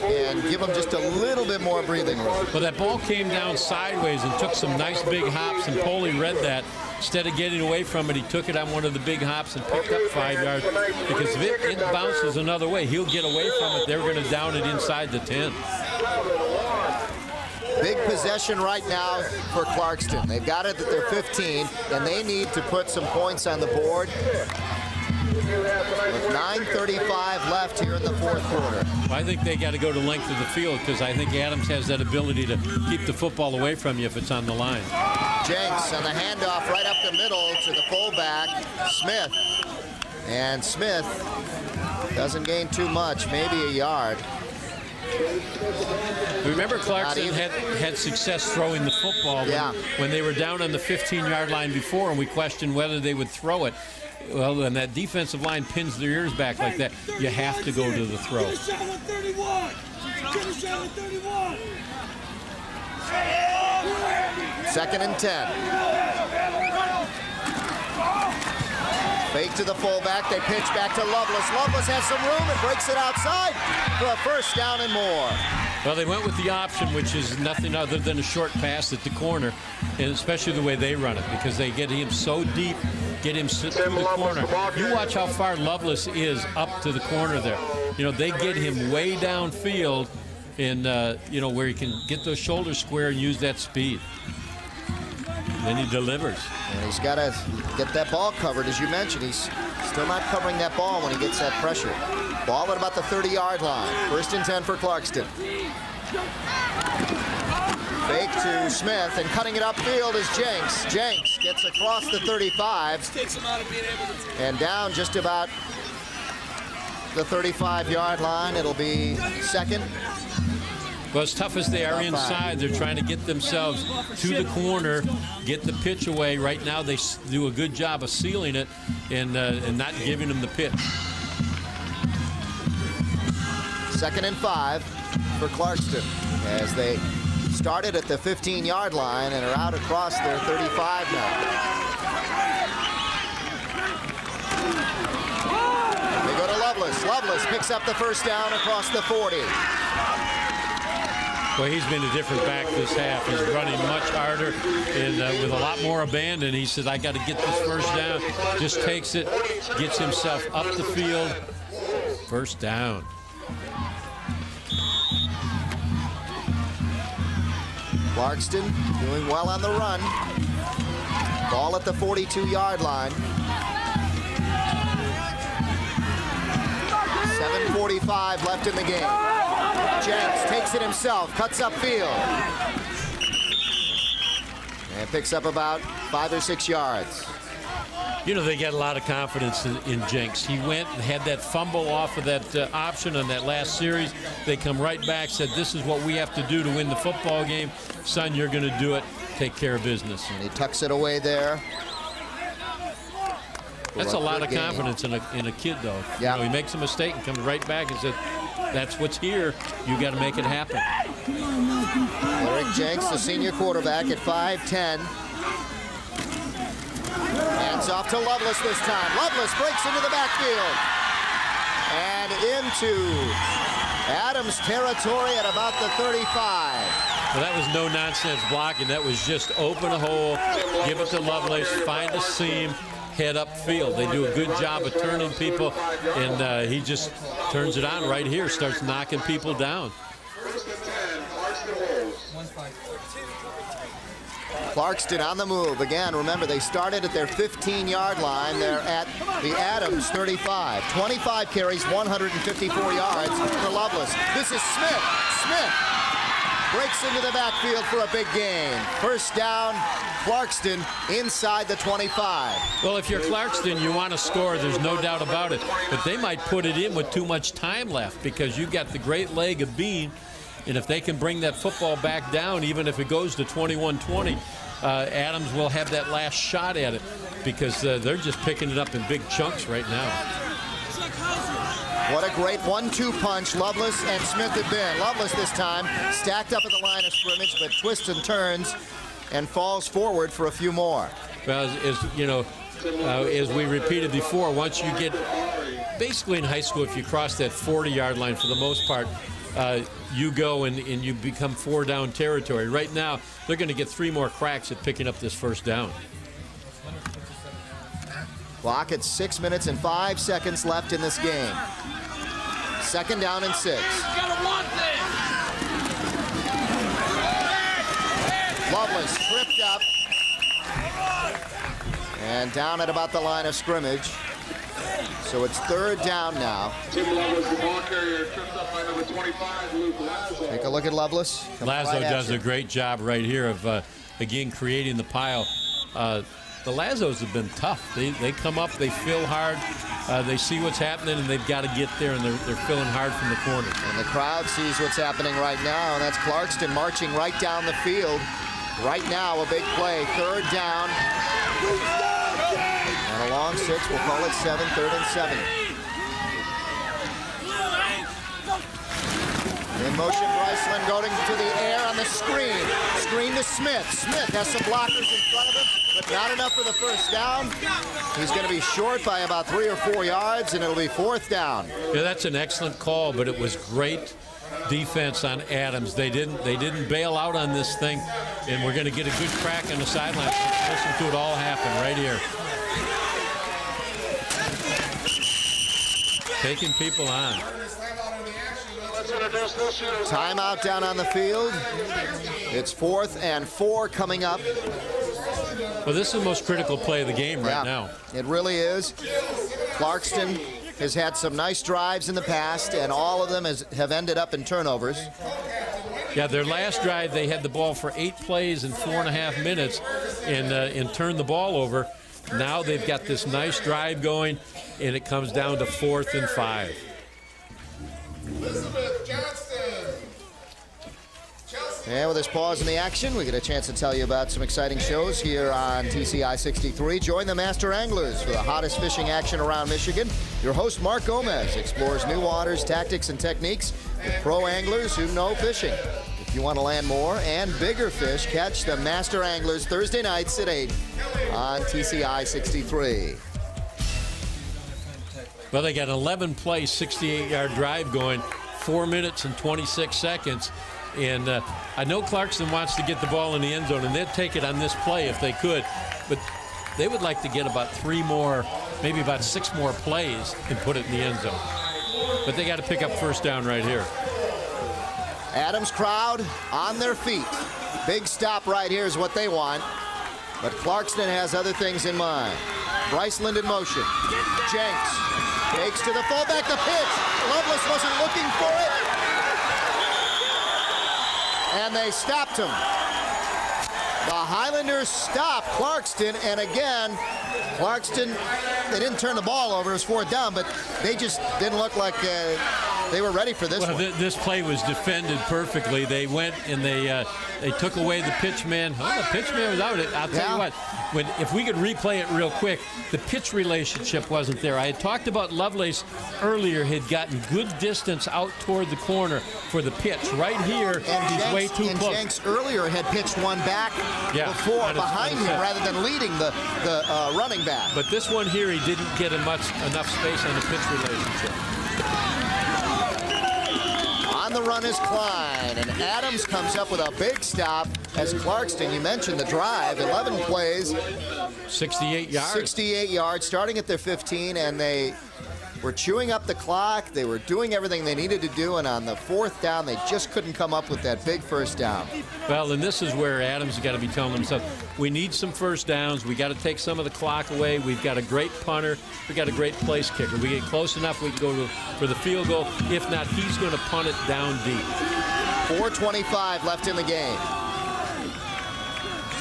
and give him just a little bit more breathing room. Well, that ball came down sideways and took some nice big hops, and Poley read that. Instead of getting away from it, he took it on one of the big hops and picked up 5 yards. Because if it bounces another way, he'll get away from it. They're going to down it inside the 10. Big possession right now for Clarkston. They've got it at their 15, and they need to put some points on the board. With 9:35 left here in the fourth quarter. I think they got to go to length of the field because I think Adams has that ability to keep the football away from you if it's on the line. Jenks on the handoff right up the middle to the fullback, Smith. And Smith doesn't gain too much, maybe a yard. Remember, Clarkston had success throwing the football when they were down on the 15-yard line before, and we questioned whether they would throw it. Well, when that defensive line pins their ears back like that, you have to go to the throw. 2nd and 10. Fake to the fullback. They pitch back to Lovelace. Lovelace has some room and breaks it outside for a first down and more. Well, they went with the option, which is nothing other than a short pass at the corner, and especially the way they run it, because they get him so deep, get him through the corner. You watch how far Lovelace is up to the corner there. You know, they get him way downfield, and, you know, where he can get those shoulders square and use that speed. And then he delivers. And he's got to get that ball covered, as you mentioned. He's still not covering that ball when he gets that pressure. Ball at about the 30-yard line. 1st and 10 for Clarkston. Fake to Smith, and cutting it upfield is Jenks. Jenks gets across the 35 and down just about the 35-yard line. It'll be 2nd. Well, as tough as they are inside, they're trying to get themselves to the corner, get the pitch away. Right now, they do a good job of sealing it and not giving them the pitch. 2nd and 5 for Clarkston as they started at the 15-yard line and are out across their 35 now. They go to Lovelace. Lovelace picks up the first down across the 40. Well, he's been a different back this half. He's running much harder and with a lot more abandon. He said, I got to get this first down. Just takes it, gets himself up the field. First down. Clarkston doing well on the run. Ball at the 42-yard line. 7:45 left in the game. Jenks takes it himself, cuts upfield. And picks up about 5 or 6 yards. You know, they got a lot of confidence in Jenks. He went and had that fumble off of that option on that last series. They come right back, said, this is what we have to do to win the football game. Son, you're going to do it. Take care of business. And he tucks it away there. That's a lot of confidence in a kid, though. Yeah. You know, he makes a mistake and comes right back and says, that's what's here. You got to make it happen. Eric Jenks, the senior quarterback at 5'10". Hands off to Lovelace this time. Lovelace breaks into the backfield. And into Adams territory at about the 35. Well, that was no-nonsense blocking. That was just open a hole, give it to Lovelace, find a seam, head upfield. They do a good job of turning people, and he just turns it on right here, starts knocking people down. Clarkston on the move. Again, remember, they started at their 15-yard line. They're at the Adams 35. 25 carries, 154 yards for Lovelace. This is Smith. Smith breaks into the backfield for a big gain. First down, Clarkston inside the 25. Well, if you're Clarkston, you want to score. There's no doubt about it. But they might put it in with too much time left because you've got the great leg of Bean. And if they can bring that football back down, even if it goes to 21-20, Adams will have that last shot at it because they're just picking it up in big chunks right now. What a great 1-2 punch Lovelace and Smith have been. Lovelace this time stacked up at the line of scrimmage, but twists and turns and falls forward for a few more. Well, as we repeated before, once you get, basically in high school, if you cross that 40-yard line for the most part, you go and you become 4-down territory. Right now, they're going to get 3 more cracks at picking up this first down. Clock at 6 minutes and 5 seconds left in this game. Second down and 6. Lovelace tripped up and down at about the line of scrimmage. So it's third down now. Tim Lovelace, the ball carrier, tripped up by number 25, Luke Lazo. Take a look at Lovelace. Lazo does a great job right here of, again, creating the pile. The Lazos have been tough. They come up, they fill hard, they see what's happening, and they've got to get there, and they're filling hard from the corner. And the crowd sees what's happening right now, and that's Clarkston marching right down the field. Right now, a big play, third down. And a long 6, we'll call it 7, third and 7. In motion, Bryceland going to the air on the screen. Screen to Smith. Smith has some blockers in front of him, but not enough for the first down. He's going to be short by about 3 or 4 yards, and it'll be fourth down. Yeah, that's an excellent call, but it was great defense on Adams. They didn't bail out on this thing, and we're going to get a good crack on the sideline. Listen to it all happen right here. Taking people on. Timeout down on the field. It's 4th and 4 coming up. Well, this is the most critical play of the game right now. It really is. Clarkston has had some nice drives in the past, and all of them have ended up in turnovers. Yeah, their last drive, they had the ball for 8 plays in 4.5 minutes and turned the ball over. Now they've got this nice drive going, and it comes down to 4th and 5. Elizabeth Johnston. And with this pause in the action, we get a chance to tell you about some exciting shows here on TCI 63. Join the Master Anglers for the hottest fishing action around Michigan. Your host, Mark Gomez, explores new waters, tactics, and techniques with pro anglers who know fishing. If you want to land more and bigger fish, catch the Master Anglers Thursday nights at 8 on TCI 63. Well, they got an 11-play, 68-yard drive going, 4 minutes and 26 seconds. And I know Clarkston wants to get the ball in the end zone, and they'd take it on this play if they could. But they would like to get about 3 more, maybe about 6 more plays and put it in the end zone. But they got to pick up first down right here. Adams crowd on their feet. Big stop right here is what they want. But Clarkston has other things in mind. Bryceland in motion. Jenks takes to the fullback, the pitch. Lovelace wasn't looking for it. And they stopped him. The Highlanders stopped Clarkston, and again, Clarkston, they didn't turn the ball over. It was 4th down, but they just didn't look like they were ready for this one. This play was defended perfectly. They went and they took away the pitch man. Oh, the pitch man was out. I'll tell you what, if we could replay it real quick, the pitch relationship wasn't there. I had talked about Lovelace earlier, had gotten good distance out toward the corner for the pitch. Right here, he's way too close. And Jenks earlier had pitched one back before behind him rather than leading the running back. But this one here, he didn't get enough space on the pitch relationship. On On the run is Klein, and Adams comes up with a big stop as Clarkston, you mentioned the drive, 11 plays. 68 yards. 68 yards, starting at their 15, and they were chewing up the clock. They were doing everything they needed to do, and on the 4th down, they just couldn't come up with that big first down. Well, and this is where Adams has got to be telling himself, we need some first downs. We got to take some of the clock away. We've got a great punter. We got a great place kicker. We get close enough, we can go for the field goal. If not, he's going to punt it down deep. 4:25 left in the game.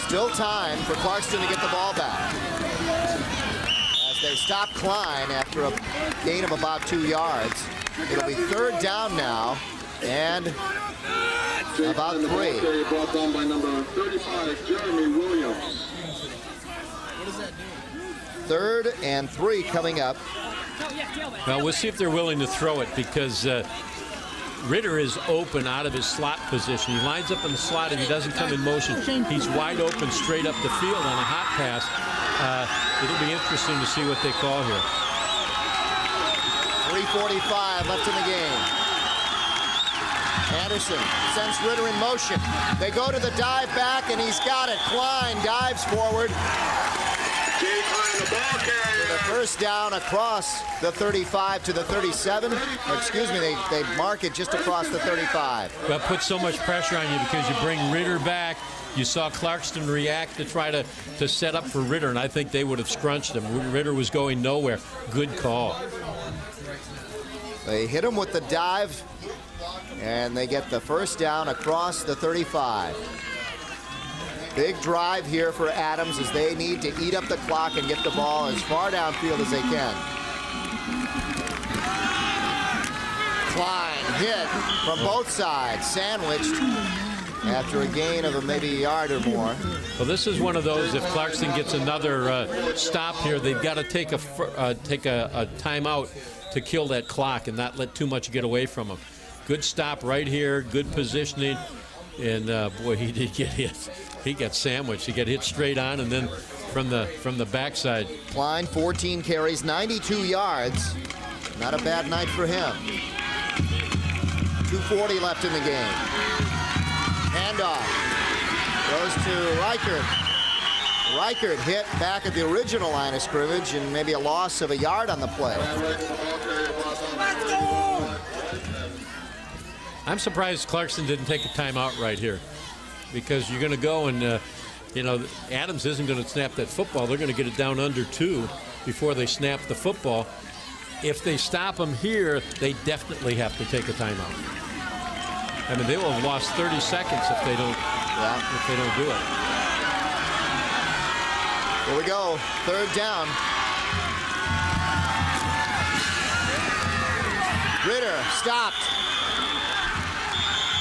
Still time for Clarkston to get the ball back. They stop Klein after a gain of about 2 yards. It'll be 3rd down now, and about 3. Brought down by number 35, Jeremy Williams. 3rd and 3 coming up. Well, we'll see if they're willing to throw it, because Ritter is open out of his slot position. He lines up in the slot. If he doesn't come in motion, he's wide open straight up the field on a hot pass. It'll be interesting to see what they call here. 3:45 left in the game. Anderson sends Ritter in motion. They go to the dive back, and he's got it. Klein dives forward. The first down across the 35 to the 37. Excuse me, they mark it just across the 35. That puts so much pressure on you because you bring Ritter back. You saw Clarkston react to try to set up for Ritter, and I think they would have scrunched him. Ritter was going nowhere. Good call. They hit him with the dive, and they get the first down across the 35. Big drive here for Adams as they need to eat up the clock and get the ball as far downfield as they can. Klein hit from both sides, sandwiched after a gain of maybe a yard or more. Well, this is one of those, if Clarkston gets another stop here, they've got to take a timeout to kill that clock and not let too much get away from them. Good stop right here, good positioning, and boy, he did get hit. He got sandwiched. He got hit straight on, and then from the backside. Klein, 14 carries, 92 yards. Not a bad night for him. 2:40 left in the game. Handoff goes to Reichert. Reichert hit back at the original line of scrimmage, and maybe a loss of a yard on the play. I'm surprised Clarkston didn't take a timeout right here, because you're going to go and, Adams isn't going to snap that football. They're going to get it down under 2 before they snap the football. If they stop them here, they definitely have to take a timeout. I mean, they will have lost 30 seconds if they don't do it. Here we go, 3rd down. Ritter stopped.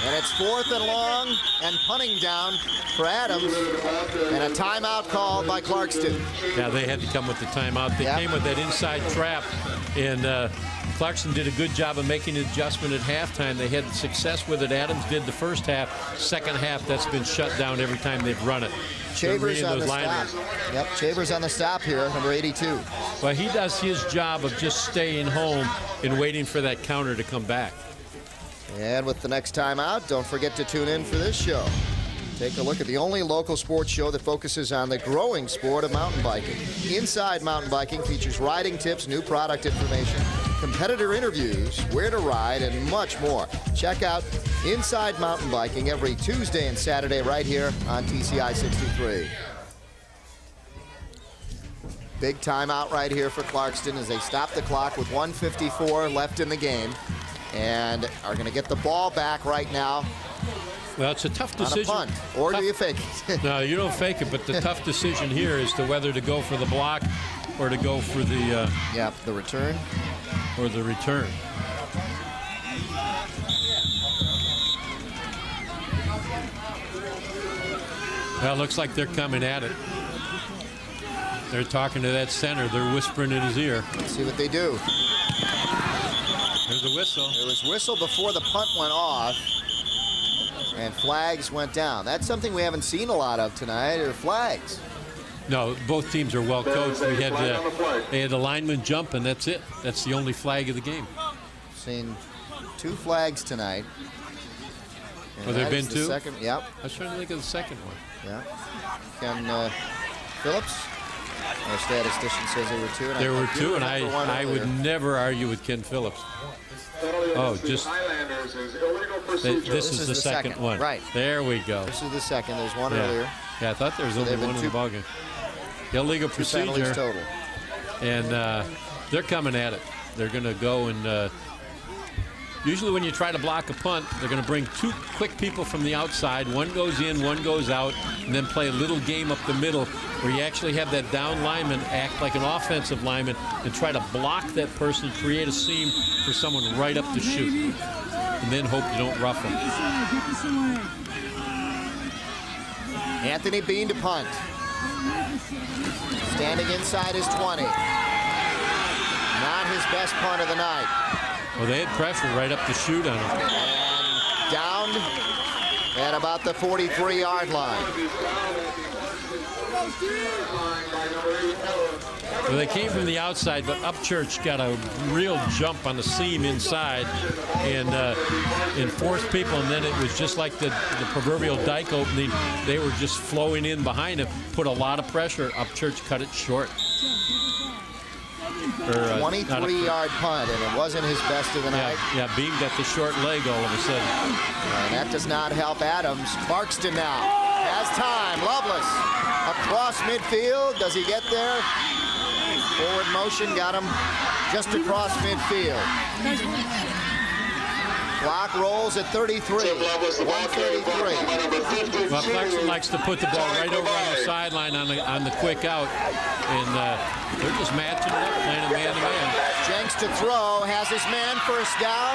And it's 4th and long and punting down for Adams, and a timeout called by Clarkston. Yeah, they had to come with the timeout. They came with that inside trap, and Clarkston did a good job of making an adjustment at halftime. They had success with it. Adams did the first half. Second half, that's been shut down every time they've run it. Chambers on the stop. Yep, Chambers on the stop here, number 82. Well, he does his job of just staying home and waiting for that counter to come back. And with the next timeout, don't forget to tune in for this show. Take a look at the only local sports show that focuses on the growing sport of mountain biking. Inside Mountain Biking features riding tips, new product information, competitor interviews, where to ride, and much more. Check out Inside Mountain Biking every Tuesday and Saturday right here on TCI 63. Big timeout right here for Clarkston as they stop the clock with 1:54 left in the game, and are going to get the ball back right now. Well, it's a tough decision. On a punt, or do you fake it? No, you don't fake it, but the tough decision here is to whether to go for the block or to go for the... the return. Or the return. Well, it looks like they're coming at it. They're talking to that center. They're whispering in his ear. Let's see what they do. There's a whistle. There was whistle before the punt went off, and flags went down. That's something we haven't seen a lot of tonight, are flags. No, both teams are well coached. They had the lineman jump, and that's it. That's the only flag of the game. Seen 2 flags tonight. Oh, there have been the two? Second, yep. I was trying to think of the second one. Yeah. Ken Phillips, our statistician, says there were two. And There I were do two, and remember one I would earlier. never argue with Ken Phillips. Oh, just this is the second one. Right. There we go. This is the second. There's one earlier. Yeah, I thought there was So only there have one been in the ballgame. Illegal Two penalties procedure. total. And they're coming at it. They're going to go and usually when you try to block a punt, they're going to bring two quick people from the outside. One goes in, one goes out, and then play a little game up the middle where you actually have that down lineman act like an offensive lineman and try to block that person, create a seam for someone right up to shoot, and then hope you don't rough them. Anthony Bean to punt. Standing inside his 20. Not his best punt of the night. Well, they had pressure right up the shoot on him. And down at about the 43-yard line. Well, they came from the outside, but Upchurch got a real jump on the seam inside and forced people, and then it was just like the proverbial dike opening. They were just flowing in behind him, put a lot of pressure. Upchurch cut it short. 23-yard punt, and it wasn't his best of the night. Yeah, Beam got the short leg all of a sudden. And that does not help Adams. Clarkston now has time. Loveless across midfield. Does he get there? Forward motion got him just across midfield. Clock rolls at 33. 1:33. Well, Clarkston likes to put the ball right over on the sideline on the quick out, and they're just matching it up, playing a man-to-man. Jenks to throw, has his man first down,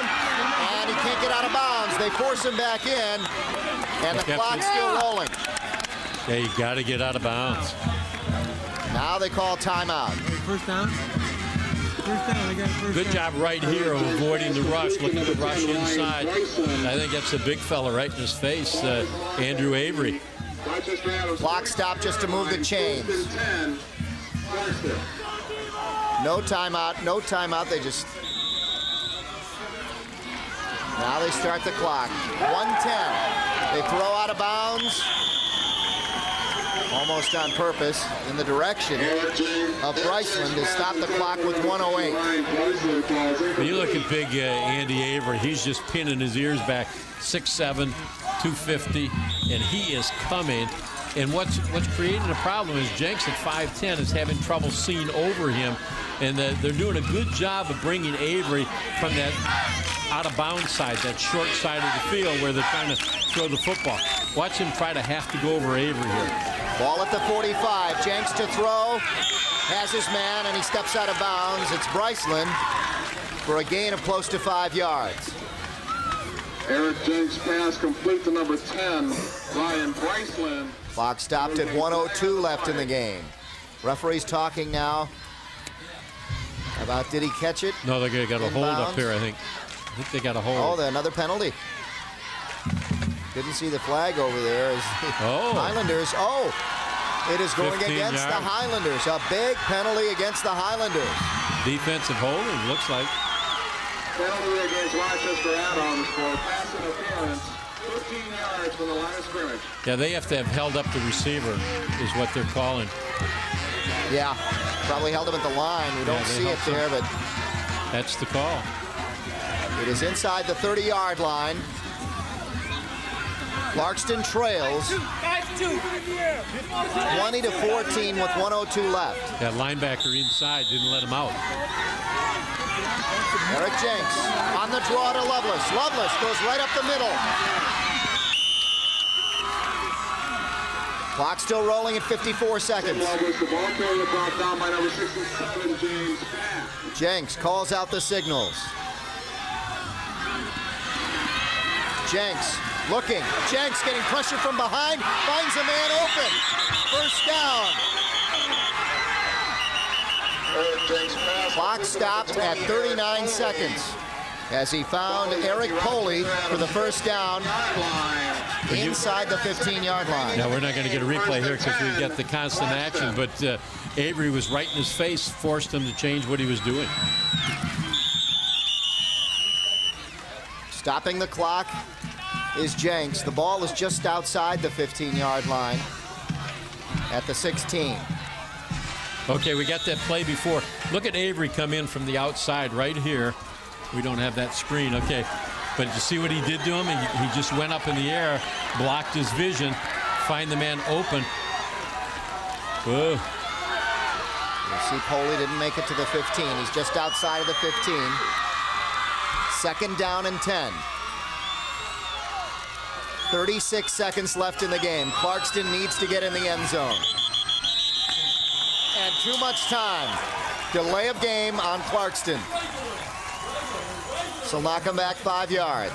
and he can't get out of bounds. They force him back in, and the clock's still rolling. Yeah, you got to get out of bounds. Now they call timeout. First down. Good job right here of avoiding the rush, looking to rush inside. I think that's a big fella right in his face, Andrew Avery. Clock stop just to move the chains. No timeout, no timeout. They just... Now they start the clock. 1:10. They throw out of bounds. Almost on purpose in the direction of Bryceland to stop the clock with 1:08. When you look at big Andy Avery, he's just pinning his ears back. 6'7", 250, and he is coming. And what's creating a problem is Jenks at 5'10" is having trouble seeing over him, and they're doing a good job of bringing Avery from that out-of-bounds side, that short side of the field where they're trying to throw the football. Watch him try to have to go over Avery here. Ball at the 45. Jenks to throw. Has his man, and he steps out of bounds. It's Bryceland for a gain of close to 5 yards. Eric Jenks pass complete to number 10, Ryan Bryceland. Clock stopped at 1:02 left in the game. Referee's talking now about did he catch it? No, they got a hold up here, I think. I think they got a hold. Oh, another penalty. Didn't see the flag over there as the Highlanders. Oh, it is going against the Highlanders. A big penalty against the Highlanders. Defensive holding, looks like. Penalty against Rochester Adams for pass interference. 15 yards from the line of scrimmage. Yeah, they have to have held up the receiver, is what they're calling. Yeah, probably held him at the line. We don't see it there, but that's the call. It is inside the 30-yard line. Clarkston trails 20-14 with 1:02 left. That linebacker inside didn't let him out. Eric Jenks on the draw to Loveless. Loveless goes right up the middle. Clock still rolling at 54 seconds. Jenks calls out the signals. Jenks looking. Jenks getting pressure from behind. Finds a man open. First down. Clock stopped at 39 seconds as he found Eric Poley for the first down inside the 15-yard line. Now, we're not going to get a replay here because we've got the constant action, but Avery was right in his face, forced him to change what he was doing. Stopping the clock is Jenks. The ball is just outside the 15-yard line at the 16. Okay, we got that play before. Look at Avery come in from the outside right here. We don't have that screen, okay. But you see what he did to him? He just went up in the air, blocked his vision, find the man open. Whoa. You see Poley didn't make it to the 15. He's just outside of the 15. 2nd down and 10. 36 seconds left in the game. Clarkston needs to get in the end zone. And too much time. Delay of game on Clarkston. So knock him back 5 yards.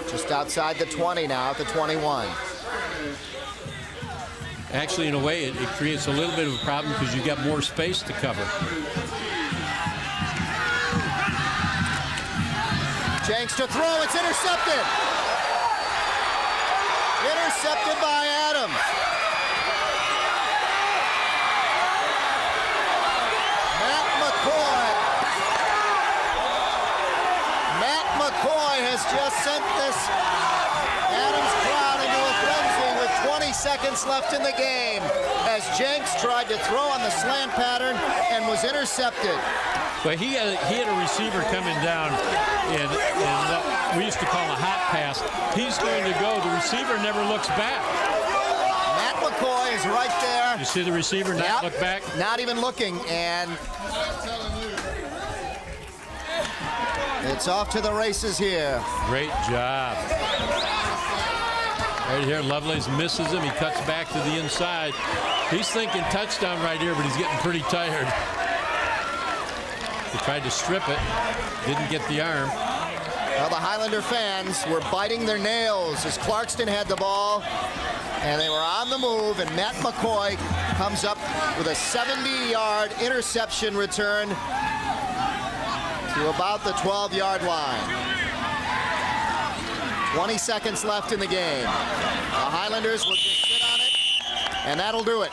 Just outside the 20 now at the 21. Actually, in a way, it creates a little bit of a problem because you got more space to cover. Jenks to throw. It's intercepted. Intercepted by Adams. Matt McCoy has just sent this Adams crowd into a frenzy with 20 seconds left in the game as Jenks tried to throw on the slant pattern and was intercepted. But he had a receiver coming down in what we used to call a hot pass. He's going to go. The receiver never looks back. Matt McCoy is right there. You see the receiver not look back? Not even looking, and it's off to the races here. Great job. Right here, Lovelace misses him. He cuts back to the inside. He's thinking touchdown right here, but he's getting pretty tired. He tried to strip it, didn't get the arm. Well, the Highlander fans were biting their nails as Clarkston had the ball, and they were on the move, and Matt McCoy comes up with a 70-yard interception return to about the 12-yard line. 20 seconds left in the game. The Highlanders will just sit on it, and that'll do it.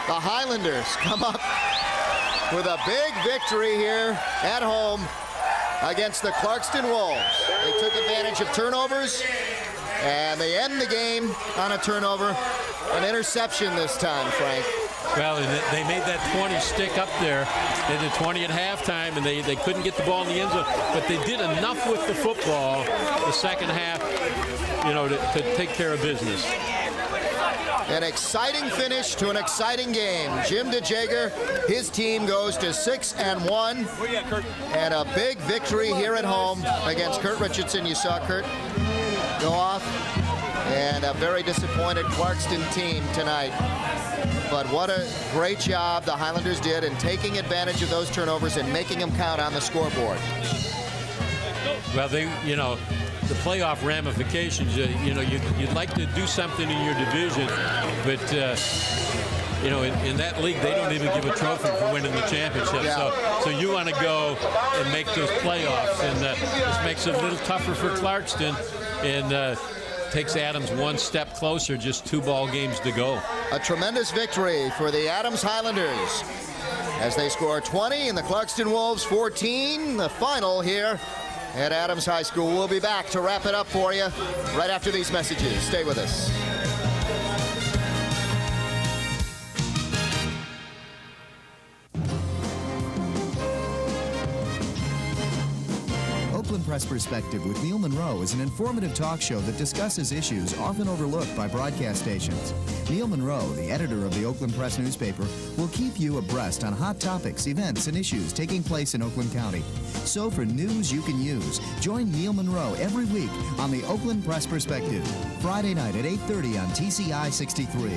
The Highlanders come up with a big victory here at home against the Clarkston Wolves. They took advantage of turnovers, and they end the game on a turnover. An interception this time, Frank. Well, they made that 20 stick up there. They did 20 at halftime, and they couldn't get the ball in the end zone. But they did enough with the football the second half, you know, to take care of business. An exciting finish to an exciting game. Jim DeJager, his team goes to 6-1, and a big victory here at home against Kurt Richardson. You saw Kurt go off, and a very disappointed Clarkston team tonight. But what a great job the Highlanders did in taking advantage of those turnovers and making them count on the scoreboard. Well, you know, the playoff ramifications, you know, you'd like to do something in your division, but, you know, in that league, they don't even give a trophy for winning the championship. Yeah. So you want to go and make those playoffs, and this makes it a little tougher for Clarkston, and takes Adams one step closer, just 2 ball games to go. A tremendous victory for the Adams Highlanders as they score 20 and the Clarkston Wolves 14. The final here at Adams High School. We'll be back to wrap it up for you right after these messages. Stay with us. Oakland Press Perspective with Neil Monroe is an informative talk show that discusses issues often overlooked by broadcast stations. Neil Monroe, the editor of the Oakland Press newspaper, will keep you abreast on hot topics, events, and issues taking place in Oakland County. So for news you can use, join Neil Monroe every week on the Oakland Press Perspective, Friday night at 8:30 on TCI 63.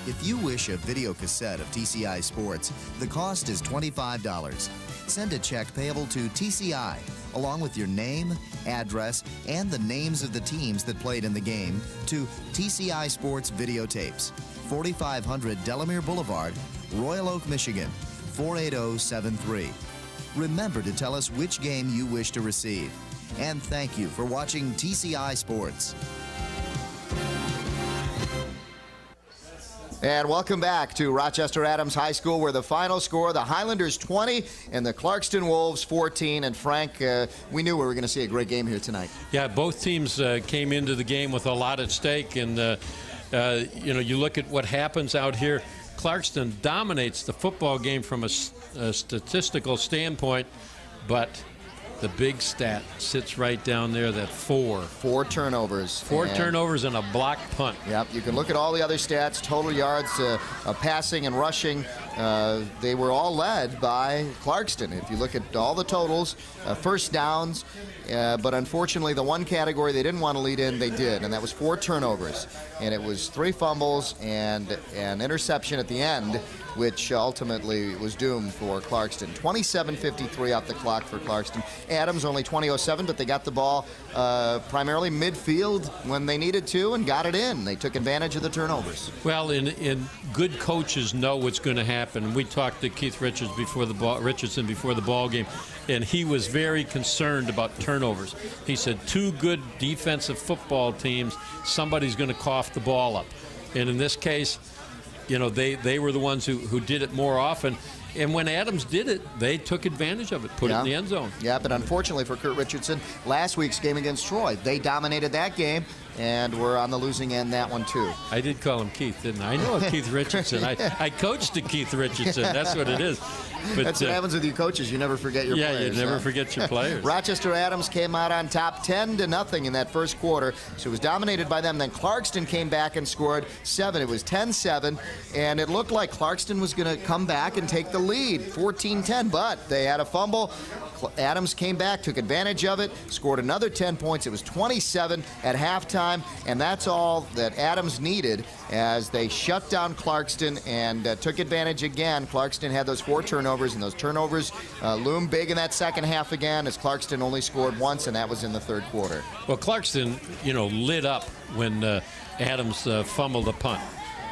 If you wish a video cassette of TCI Sports, the cost is $25. Send a check payable to TCI, along with your name, address, and the names of the teams that played in the game, to TCI Sports Videotapes, 4500 Delamere Boulevard, Royal Oak, Michigan, 48073. Remember to tell us which game you wish to receive. And thank you for watching TCI Sports. And welcome back to Rochester Adams High School, where the final score, the Highlanders 20 and the Clarkston Wolves 14. And Frank, we knew we were going to see a great game here tonight. Yeah, both teams came into the game with a lot at stake. And, you look at what happens out here. Clarkston dominates the football game from a statistical standpoint, but the big stat sits right down there, that 4 turnovers. 4 turnovers and a block punt. Yep, you can look at all the other stats, total yards, passing and rushing. They were all led by Clarkston. If you look at all the totals, first downs, but unfortunately the one category they didn't want to lead in, they did, and that was 4 turnovers. And it was 3 fumbles and an interception at the end, which ultimately was doomed for Clarkston. 27:53 off the clock for Clarkston. Adams only 20:07, but they got the ball primarily midfield when they needed to and got it in. They took advantage of the turnovers. Well, in good coaches know what's going to happen. We talked to Keith Richardson before the ball game, and he was very concerned about turnovers. He said 2 good defensive football teams, somebody's going to cough the ball up. And in this case, they were the ones who did it more often. And when Adams did it, they took advantage of it, put it in the end zone. Yeah, but unfortunately for Kurt Richardson, last week's game against Troy, they dominated that game and were on the losing end that one too. I did call him Keith, didn't I? I know Keith Richardson. I coached to Keith Richardson. That's what it is. But, that's what happens with you coaches. You never forget your players. Yeah, you never forget your players. Rochester Adams came out on top 10-0 in that first quarter, so it was dominated by them. Then Clarkston came back and scored 7. It was 10-7, and it looked like Clarkston was going to come back and take the lead, 14-10, but they had a fumble. Adams came back, took advantage of it, scored another 10 points. It was 27 at halftime, and that's all that Adams needed as they shut down Clarkston and took advantage again. Clarkston had those 4 turnovers, and those turnovers loomed big in that second half again as Clarkston only scored once, and that was in the third quarter. Well, Clarkston, lit up when Adams fumbled a punt.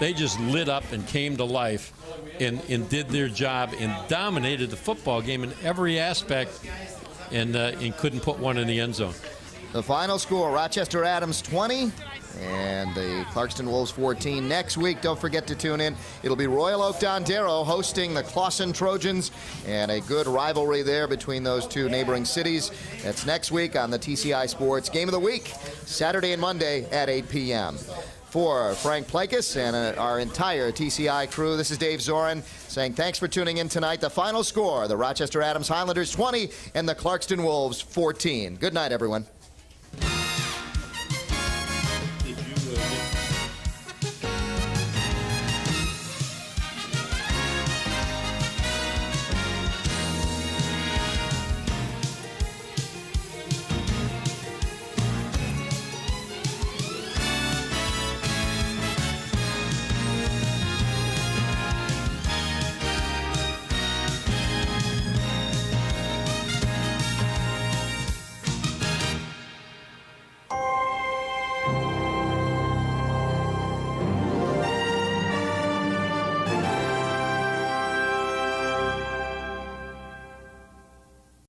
They just lit up and came to life and did their job and dominated the football game in every aspect and couldn't put one in the end zone. The final score, Rochester Adams 20 and the Clarkston Wolves 14. Next week, don't forget to tune in. It'll be Royal Oak Dondero hosting the Clarkston Trojans, and a good rivalry there between those two neighboring cities. That's next week on the TCI Sports Game of the Week, Saturday and Monday at 8 p.m. For Frank Plakas and our entire TCI crew, this is Dave Zorin saying thanks for tuning in tonight. The final score, the Rochester Adams Highlanders 20 and the Clarkston Wolves 14. Good night, everyone.